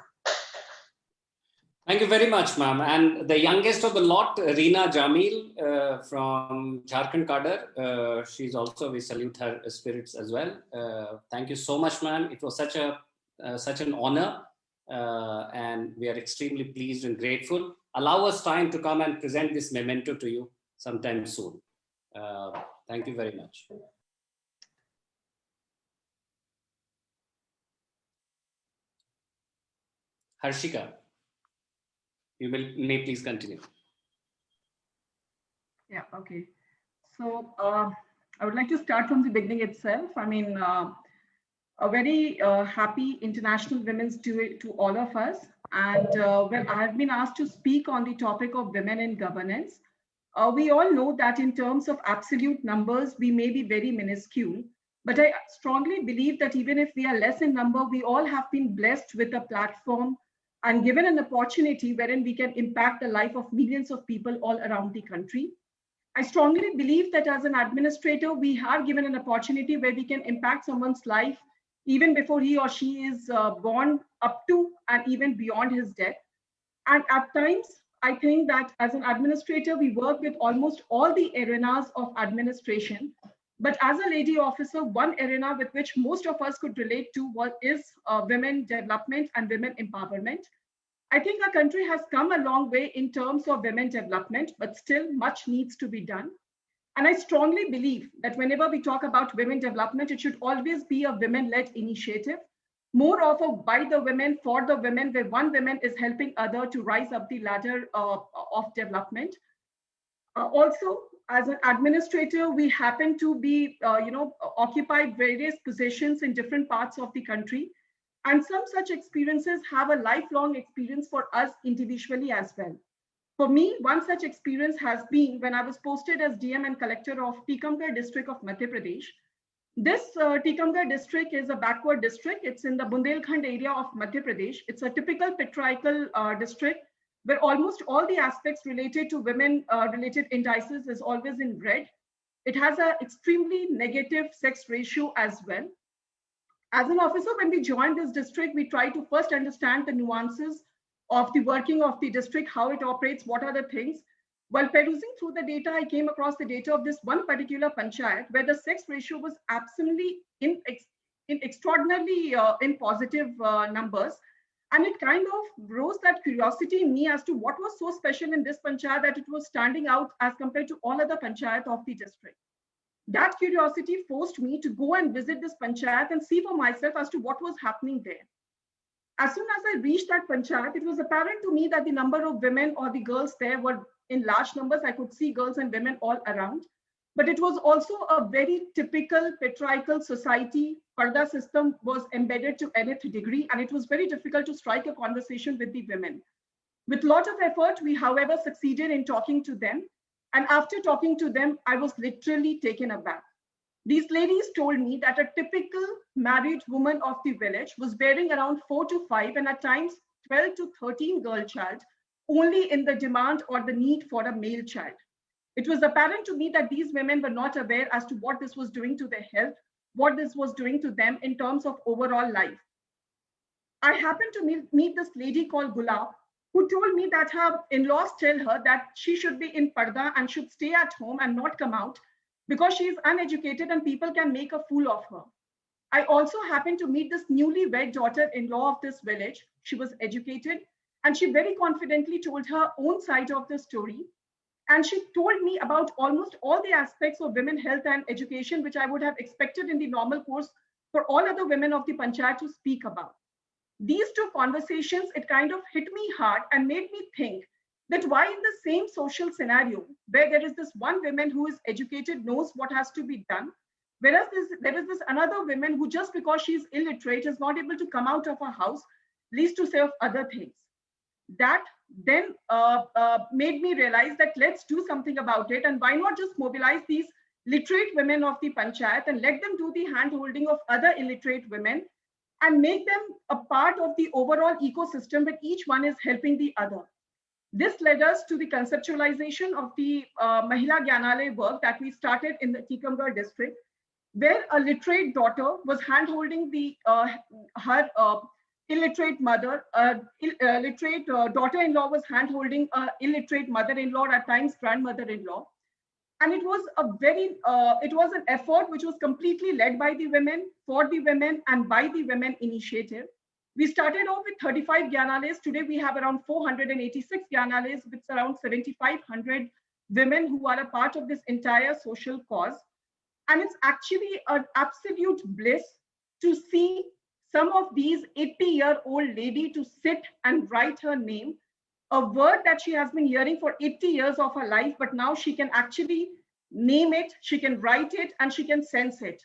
Thank you very much, ma'am. And the youngest of the lot, Reena Jamil from Jharkhand Cadre. She's also, we salute her spirits as well. Thank you so much, ma'am. It was such an honor, and we are extremely pleased and grateful. Allow us time to come and present this memento to you sometime soon. Thank you very much. Harshika, you may please continue. Yeah, okay. So I would like to start from the beginning itself. I mean, a very happy International Women's Day to all of us. And well, I have been asked to speak on the topic of women in governance. We all know that in terms of absolute numbers, we may be very minuscule. But I strongly believe that even if we are less in number, we all have been blessed with a platform and given an opportunity wherein we can impact the life of millions of people all around the country. I strongly believe that as an administrator, we are given an opportunity where we can impact someone's life even before he or she is born, up to and even beyond his death. And at times, I think that as an administrator, we work with almost all the arenas of administration. But as a lady officer, one arena with which most of us could relate to is women development and women empowerment. I think our country has come a long way in terms of women development, but still much needs to be done. And I strongly believe that whenever we talk about women development, it should always be a women-led initiative, more of a by the women, for the women, where one woman is helping other to rise up the ladder of development. Also, as an administrator, we happen to be, occupied various positions in different parts of the country. And some such experiences have a lifelong experience for us individually as well. For me, one such experience has been when I was posted as DM and collector of Tikamgarh district of Madhya Pradesh. This Tikamgarh district is a backward district. It's in the Bundelkhand area of Madhya Pradesh. It's a typical patriarchal district where almost all the aspects related to women related indices is always in red. It has an extremely negative sex ratio as well. As an officer, when we joined this district, we try to first understand the nuances of the working of the district, how it operates, what are the things. While perusing through the data, I came across the data of this one particular panchayat where the sex ratio was absolutely in extraordinarily in positive numbers. And it kind of rose that curiosity in me as to what was so special in this panchayat that it was standing out as compared to all other panchayat of the district. That curiosity forced me to go and visit this panchayat and see for myself as to what was happening there. As soon as I reached that panchayat, it was apparent to me that the number of women or the girls there were in large numbers. I could see girls and women all around. But it was also a very typical patriarchal society. Parda system was embedded to nth degree, and it was very difficult to strike a conversation with the women. With a lot of effort, we, however, succeeded in talking to them. And after talking to them, I was literally taken aback. These ladies told me that a typical married woman of the village was bearing around 4 to 5 and at times 12 to 13 girl child, only in the demand or the need for a male child. It was apparent to me that these women were not aware as to what this was doing to their health, what this was doing to them in terms of overall life. I happened to meet this lady called Gulab, who told me that her in-laws tell her that she should be in Parda and should stay at home and not come out because she is uneducated and people can make a fool of her. I also happened to meet this newly-wed daughter-in-law of this village. She was educated and she very confidently told her own side of the story. And she told me about almost all the aspects of women health and education, which I would have expected in the normal course for all other women of the panchayat to speak about. These two conversations, it kind of hit me hard and made me think that why in the same social scenario where there is this one woman who is educated, knows what has to be done, whereas there is this another woman who just because she's illiterate is not able to come out of her house, leads to say of other things. That then made me realize that let's do something about it, and why not just mobilize these literate women of the panchayat and let them do the hand holding of other illiterate women and make them a part of the overall ecosystem where each one is helping the other. This led us to the conceptualization of the Mahila Gyanalaya work that we started in the Tikamgarh district, where a literate daughter was hand-holding her illiterate mother, literate daughter-in-law was hand-holding illiterate mother-in-law, at times grandmother-in-law. And it was an effort which was completely led by the women, for the women, and by the women initiative. We started off with 35 Gyanalayas. Today we have around 486 Gyanalayas with around 7,500 women who are a part of this entire social cause. And it's actually an absolute bliss to see some of these 80-year-old lady to sit and write her name, a word that she has been hearing for 80 years of her life, but now she can actually name it, she can write it, and she can sense it.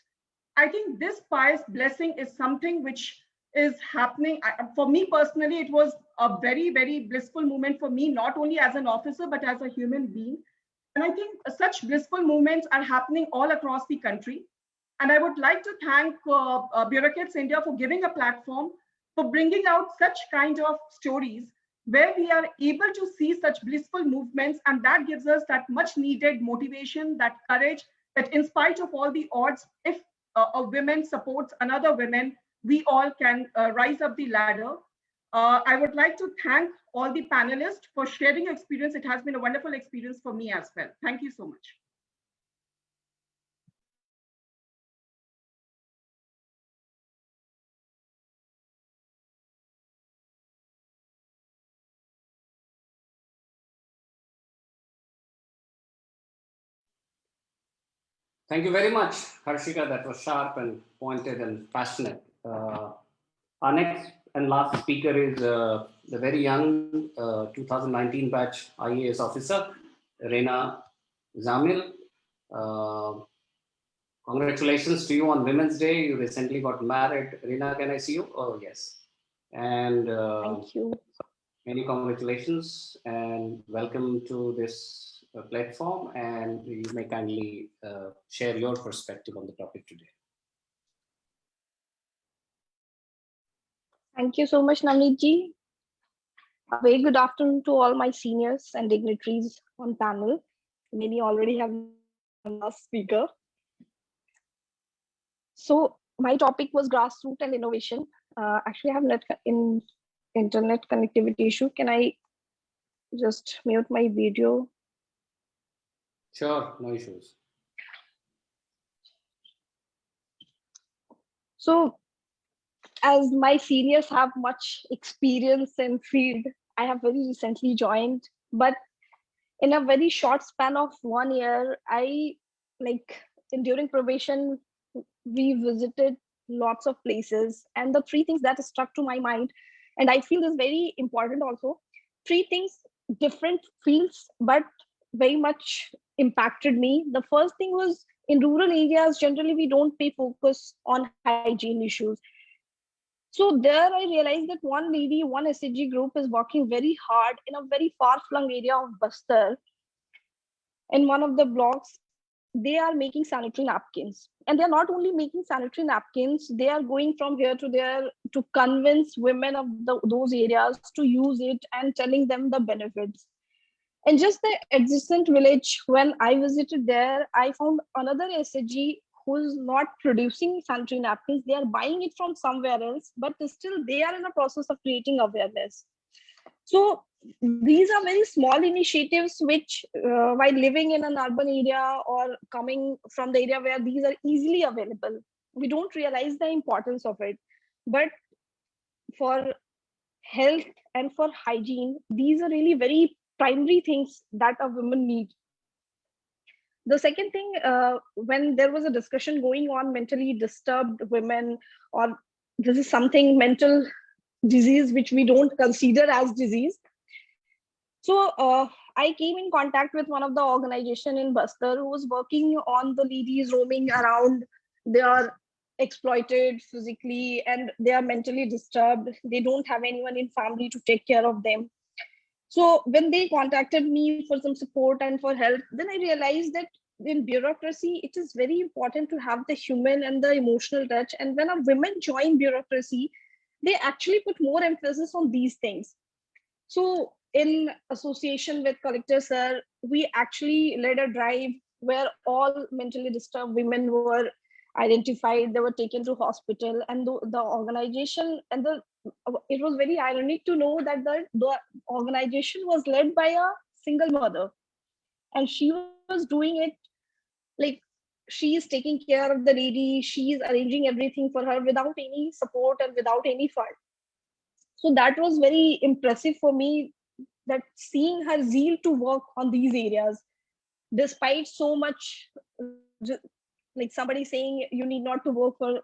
I think this pious blessing is something which is happening. For me personally, it was a very, very blissful moment for me, not only as an officer, but as a human being. And I think such blissful moments are happening all across the country. And I would like to thank Bureaucrats India for giving a platform, for bringing out such kind of stories where we are able to see such blissful movements, and that gives us that much needed motivation, that courage, that in spite of all the odds, if a woman supports another woman, we all can rise up the ladder. I would like to thank all the panelists for sharing experience. It has been a wonderful experience for me as well. Thank you so much. Thank you very much, Harshika. That was sharp and pointed and passionate. Our next and last speaker is the very young 2019 batch IAS officer, Reena Zamil. Congratulations to you on Women's Day. You recently got married. Reena, can I see you? Oh, yes. And thank you. Many congratulations and welcome to this platform, and you may kindly share your perspective on the topic today. Thank you so much, Navneet ji. A very good afternoon to all my seniors and dignitaries on panel. Many already have last speaker. So my topic was grassroots and innovation. Actually, I have internet connectivity issue. Can I just mute my video? Sure, no issues. So, as my seniors have much experience in field, I have very recently joined, but in a very short span of 1 year, during probation, we visited lots of places, and the three things that stuck to my mind, and I feel is very important also, three things, different fields, but very much impacted me. The first thing was, in rural areas, generally we don't pay focus on hygiene issues. So there I realized that one lady, one SHG group is working very hard in a very far-flung area of Bastar. In one of the blocks, they are making sanitary napkins. And they're not only making sanitary napkins, they are going from here to there to convince women of those areas to use it and telling them the benefits. And just the adjacent village, when I visited there, I found another SHG who's not producing sanitary napkins, they are buying it from somewhere else, but still they are in the process of creating awareness. So these are very small initiatives which, while living in an urban area or coming from the area where these are easily available, we don't realize the importance of it. But for health and for hygiene, these are really very primary things that a woman needs. The second thing, when there was a discussion going on mentally disturbed women, or this is something mental disease which we don't consider as disease. So I came in contact with one of the organization in Bastar who was working on the ladies roaming around. They are exploited physically and they are mentally disturbed. They don't have anyone in family to take care of them. So when they contacted me for some support and for help, then I realized that in bureaucracy, it is very important to have the human and the emotional touch. And when a women join bureaucracy, they actually put more emphasis on these things. So in association with Collector Sir, we actually led a drive where all mentally disturbed women were identified, they were taken to hospital, and the organization and it was very ironic to know that the organization was led by a single mother, and she was doing it like she is taking care of the lady, she is arranging everything for her without any support and without any fund. So that was very impressive for me, that seeing her zeal to work on these areas, despite so much, like somebody saying you need not to work for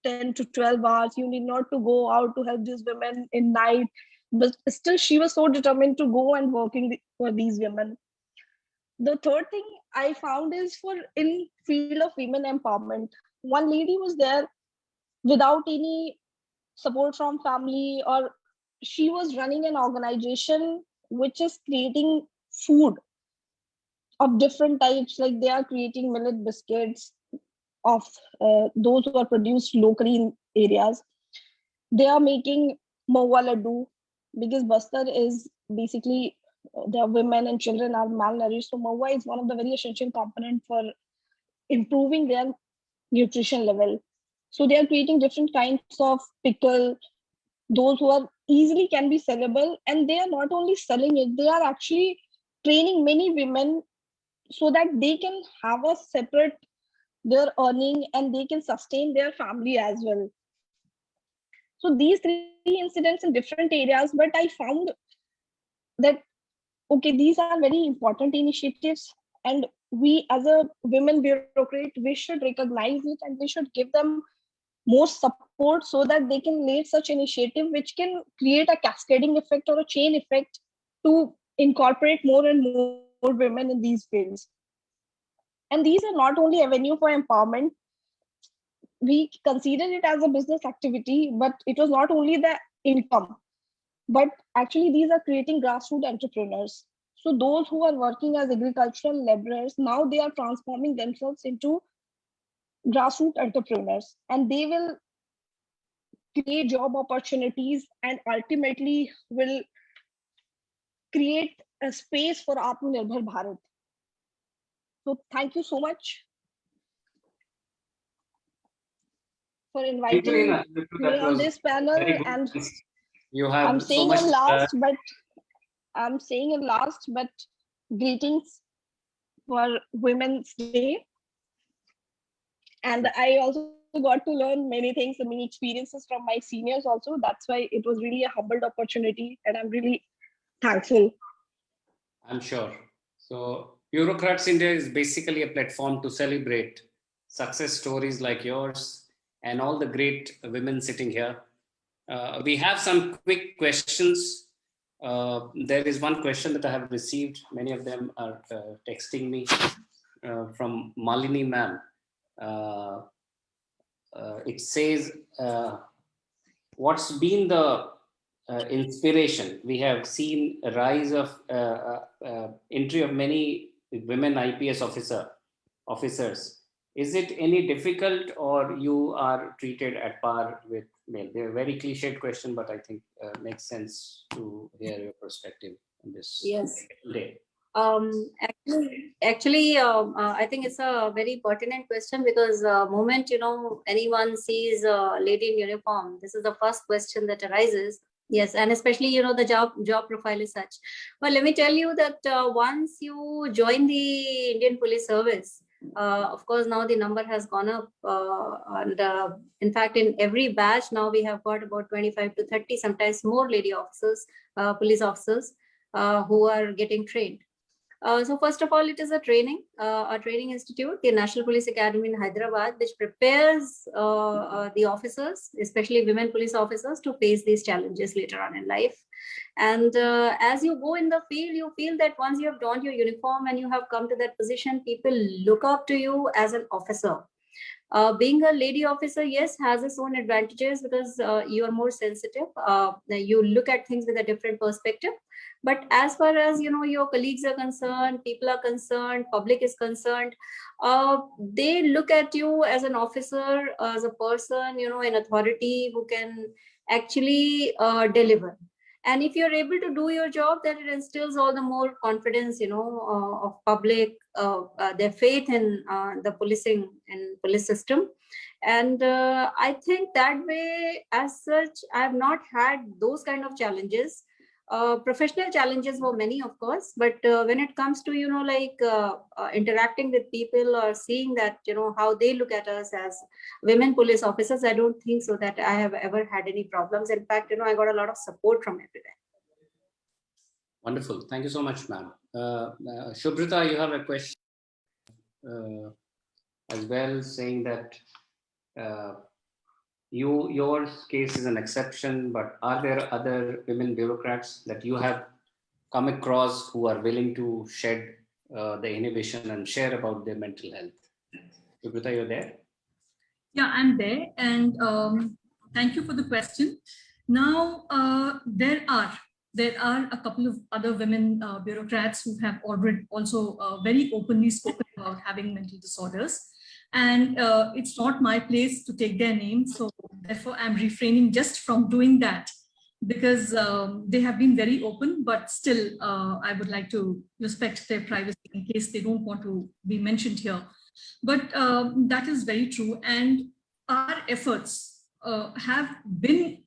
10 to 12 hours, you need not to go out to help these women in night, but still she was so determined to go and working for these women. The third thing I found is for in field of women empowerment, one lady was there without any support from family, or she was running an organization which is creating food of different types, like they are creating millet biscuits of those who are produced locally in areas. They are making mawa laddu, because Bastar is basically the women and children are malnourished. So mawa is one of the very essential component for improving their nutrition level. So they are creating different kinds of pickle, those who are easily can be sellable, and they are not only selling it, they are actually training many women so that they can have a separate their earning and they can sustain their family as well. So these three incidents in different areas, but I found that okay, these are very important initiatives, and we as a women bureaucrat, we should recognize it and we should give them more support so that they can lead such initiative which can create a cascading effect or a chain effect to incorporate more and more women in these fields. And these are not only avenue for empowerment, we considered it as a business activity, but it was not only the income, but actually these are creating grassroots entrepreneurs. So those who are working as agricultural laborers, now they are transforming themselves into grassroots entrepreneurs, and they will create job opportunities and ultimately will create a space for Atmanirbhar Bharat. So thank you so much for inviting me on this panel. And you have I'm so saying much. in last, but greetings for Women's Day. And I also got to learn many things and many experiences from my seniors also. That's why it was really a humbled opportunity, and I'm really thankful. I'm sure. So Bureaucrats India is basically a platform to celebrate success stories like yours and all the great women sitting here. We have some quick questions. There is one question that I have received. Many of them are texting me from Malini ma'am. It says, what's been the inspiration? We have seen a rise of entry of many women IPS officers. Is it any difficult, or you are treated at par with male? They're a very cliched question, but I think makes sense to hear your perspective on this Yes. day. I think it's a very pertinent question because moment anyone sees a lady in uniform, this is the first question that arises. Yes, and especially the job profile is such. Well, let me tell you that once you join the Indian Police Service, of course now the number has gone up, and in fact in every batch now we have got about 25 to 30, sometimes more lady officers, police officers who are getting trained. So first of all, it is a training institute, the National Police Academy in Hyderabad, which prepares the officers, especially women police officers, to face these challenges later on in life. And as you go in the field, you feel that once you have donned your uniform and you have come to that position, people look up to you as an officer. Being a lady officer, yes, has its own advantages because you are more sensitive. You look at things with a different perspective. But as far as your colleagues are concerned, people are concerned, public is concerned, they look at you as an officer, as a person, in authority who can actually deliver. And if you're able to do your job, then it instills all the more confidence, of public, their faith in the policing and police system. And I think that way, as such, I have not had those kind of challenges. Professional challenges were many, of course, but when it comes to, interacting with people or seeing that, how they look at us as women police officers, I don't think so that I have ever had any problems. In fact, I got a lot of support from everywhere. Wonderful. Thank you so much, ma'am. Shubrita, you have a question as well, saying that your case is an exception, but are there other women bureaucrats that you have come across who are willing to shed the innovation and share about their mental health? Shubrita, you're there? Yeah, I'm there. And thank you for the question. Now, there are a couple of other women bureaucrats who have already also very openly spoken about having mental disorders. And it's not my place to take their names. So therefore, I'm refraining just from doing that because they have been very open, but still, I would like to respect their privacy in case they don't want to be mentioned here. But that is very true. And our efforts have been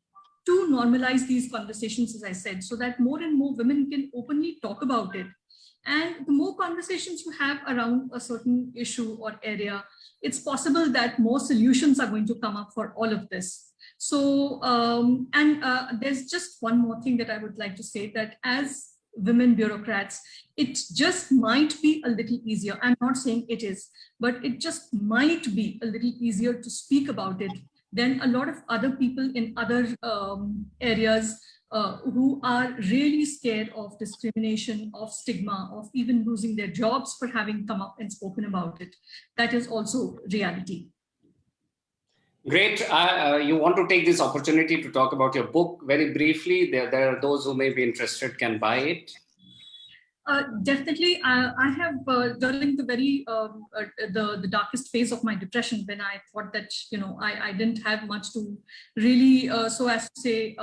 to normalize these conversations, as I said, so that more and more women can openly talk about it. And the more conversations you have around a certain issue or area, it's possible that more solutions are going to come up for all of this. So, there's just one more thing that I would like to say, that as women bureaucrats, it just might be a little easier. I'm not saying it is, but it just might be a little easier to speak about it than a lot of other people in other areas who are really scared of discrimination, of stigma, of even losing their jobs for having come up and spoken about it. That is also reality. Great. You want to take this opportunity to talk about your book very briefly. There are those who may be interested can buy it. Definitely, I have during the very the darkest phase of my depression, when I thought that I didn't have much to really, so as to say,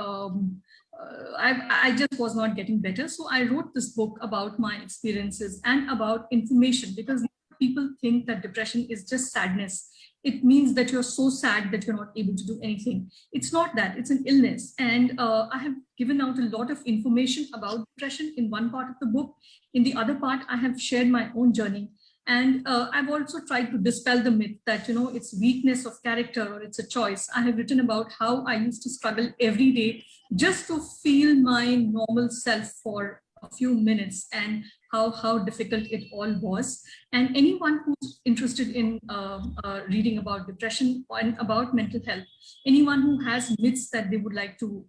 I just was not getting better. So I wrote this book about my experiences and about information, because people think that depression is just sadness. It means that you're so sad that you're not able to do anything. It's not that, it's an illness. And I have given out a lot of information about depression in one part of the book. In the other part, I have shared my own journey. And I've also tried to dispel the myth that, it's weakness of character or it's a choice. I have written about how I used to struggle every day just to feel my normal self for a few minutes, and how difficult it all was. And anyone who's interested in reading about depression and about mental health, anyone who has myths that they would like to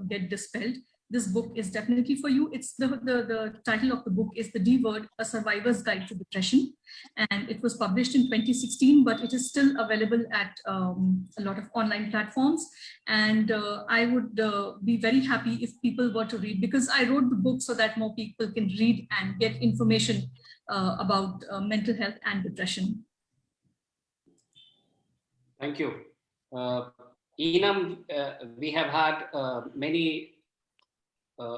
get dispelled, this book is definitely for you. It's the title of the book is The D Word, A Survivor's Guide to Depression. And it was published in 2016, but it is still available at a lot of online platforms. And I would be very happy if people were to read, because I wrote the book so that more people can read and get information about mental health and depression. Thank you. Enam, we have had many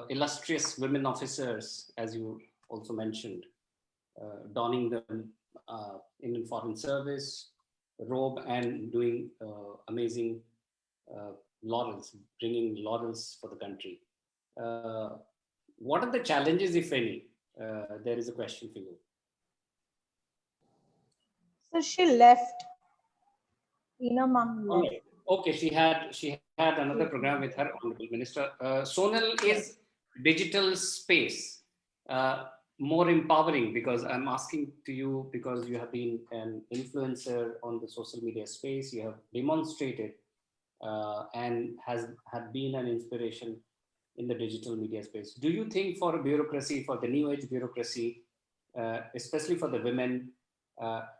illustrious women officers, as you also mentioned, donning the Indian Foreign Service robe and doing amazing laurels, bringing laurels for the country. What are the challenges, if any? There is a question for you. So she left. Ina Ma'am left. Okay. Okay, she had another program with her honorable minister. Sonal, is digital space more empowering? Because I'm asking to you because you have been an influencer on the social media space. You have demonstrated and have been an inspiration in the digital media space. Do you think for a bureaucracy, for the new age bureaucracy, especially for the women,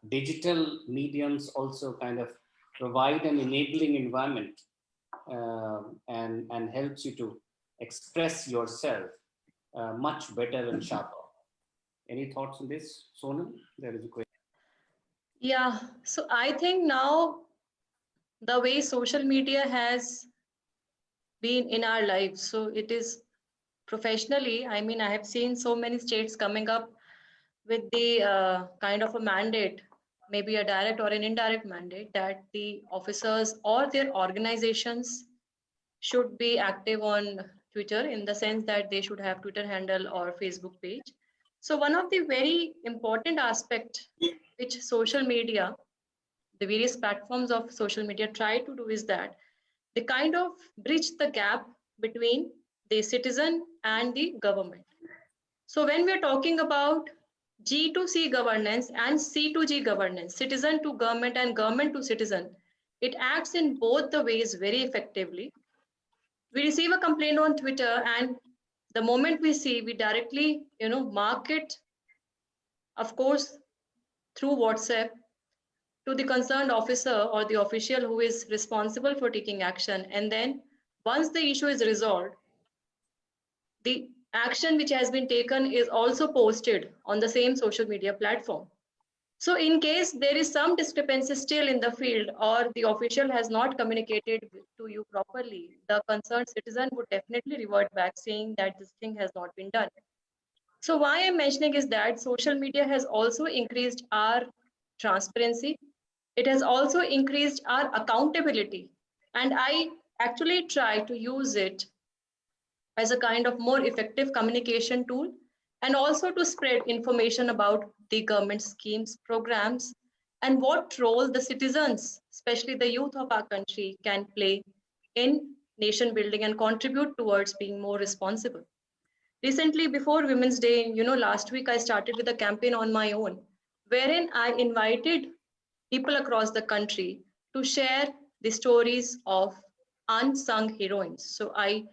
digital mediums also kind of provide an enabling environment and helps you to express yourself much better and sharper? Any thoughts on this, Sonal? There is a question. Yeah, so I think now the way social media has been in our lives, so it is professionally, I mean, I have seen so many states coming up with the kind of a mandate, maybe a direct or an indirect mandate, that the officers or their organizations should be active on Twitter, in the sense that they should have Twitter handle or Facebook page. So one of the very important aspect which social media, the various platforms of social media try to do is that they kind of bridge the gap between the citizen and the government. So when we're talking about G2C governance and C2G governance, citizen to government and government to citizen, it acts in both the ways very effectively. We receive a complaint on Twitter, and the moment we see, we directly, mark it, of course, through WhatsApp to the concerned officer or the official who is responsible for taking action. And then once the issue is resolved, the action which has been taken is also posted on the same social media platform. So in case there is some discrepancy still in the field, or the official has not communicated to you properly, the concerned citizen would definitely revert back saying that this thing has not been done. So why I'm mentioning is that social media has also increased our transparency. It has also increased our accountability. And I actually try to use it as a kind of more effective communication tool, and also to spread information about the government schemes, programs, and what role the citizens, especially the youth of our country, can play in nation building and contribute towards being more responsible. Recently, before Women's Day, last week I started with a campaign on my own, wherein I invited people across the country to share the stories of unsung heroines. So I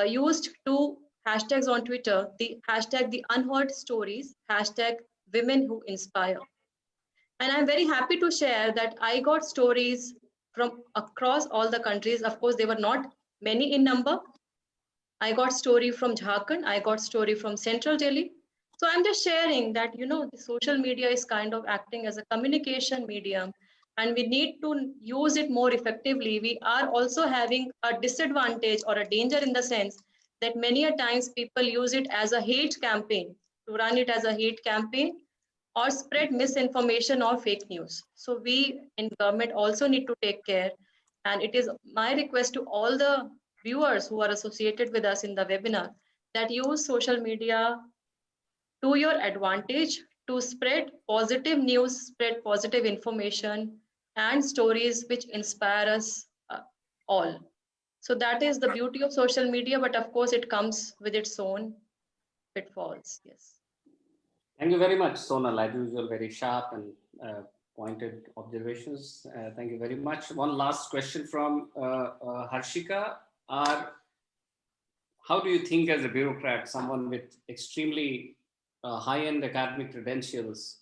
used two hashtags on Twitter, the hashtag the unheard stories, hashtag women who inspire. And I'm very happy to share that I got stories from across all the countries. Of course, they were not many in number. I got story from Jharkhand, I got story from Central Delhi. So I'm just sharing that, the social media is kind of acting as a communication medium, and we need to use it more effectively. We are also having a disadvantage or a danger in the sense that many a times people use it as a hate campaign, to run it as a hate campaign or spread misinformation or fake news. So we in government also need to take care. And it is my request to all the viewers who are associated with us in the webinar that use social media to your advantage to spread positive news, spread positive information and stories which inspire us all. So that is the beauty of social media, but of course it comes with its own pitfalls. Yes. Thank you very much, Sonal. As usual, very sharp and pointed observations. Thank you very much. One last question from Harshika. How do you think, as a bureaucrat, someone with extremely high-end academic credentials,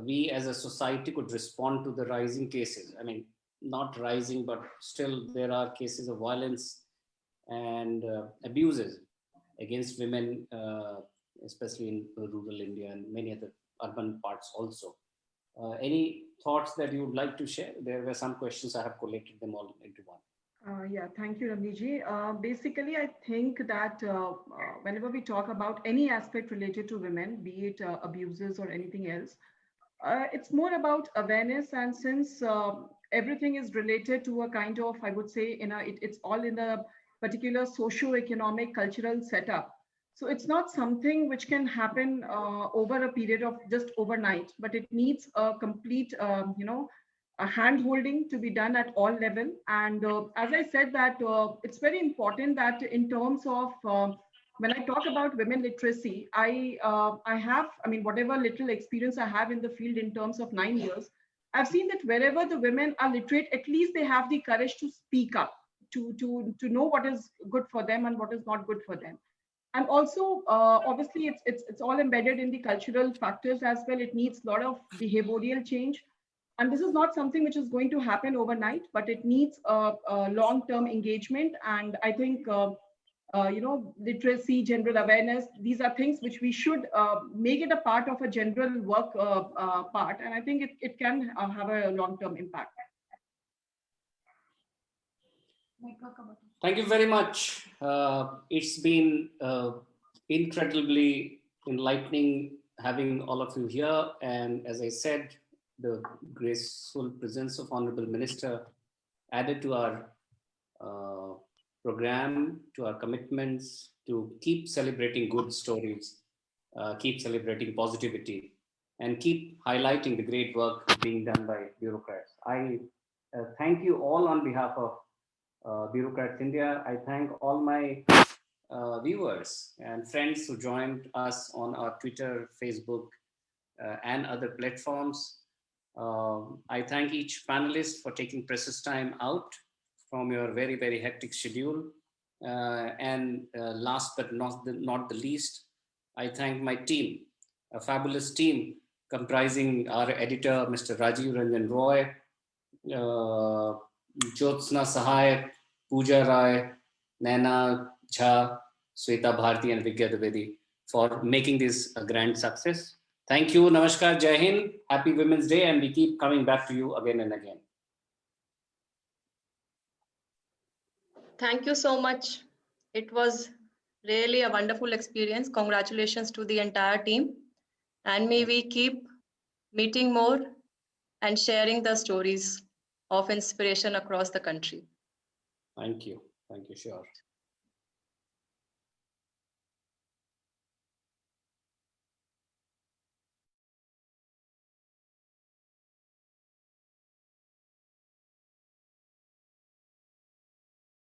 we as a society could respond to the rising cases? I mean, not rising, but still there are cases of violence and abuses against women, especially in rural India and many other urban parts also. Any thoughts that you would like to share? There were some questions, I have collated them all into one. Yeah, thank you, Ramniji. Basically, I think that whenever we talk about any aspect related to women, be it abuses or anything else, it's more about awareness. And since everything is related to a kind of, I would say, it's all in a particular socio-economic cultural setup. So it's not something which can happen over a period of just overnight, but it needs a complete, a hand holding to be done at all level. And as I said that it's very important that in terms of when I talk about women literacy, I have, I mean, whatever little experience I have in the field in terms of 9 years, I've seen that wherever the women are literate, at least they have the courage to speak up, to know what is good for them and what is not good for them. And also, obviously, it's all embedded in the cultural factors as well. It needs a lot of behavioral change. And this is not something which is going to happen overnight, but it needs a long-term engagement. And I think, literacy, general awareness, these are things which we should make it a part of a general work part. And I think it can have a long-term impact. Thank you very much. It's been incredibly enlightening having all of you here. And as I said, the graceful presence of Honorable Minister added to our program, to our commitments to keep celebrating good stories, keep celebrating positivity, and keep highlighting the great work being done by bureaucrats. I thank you all on behalf of Bureaucrats India. I thank all my viewers and friends who joined us on our Twitter, Facebook, and other platforms. I thank each panelist for taking precious time out from your very, very hectic schedule. And last but not the least, I thank my team, a fabulous team comprising our editor, Mr. Rajiv Ranjan Roy, Jyotsna Sahai, Pooja Rai, Naina Jha, Sweta Bharti, and Vigya Dwivedi for making this a grand success. Thank you. Namaskar. Jai Hind. Happy Women's Day. And we keep coming back to you again and again. Thank you so much. It was really a wonderful experience. Congratulations to the entire team. And may we keep meeting more and sharing the stories of inspiration across the country. Thank you. Thank you. Sure.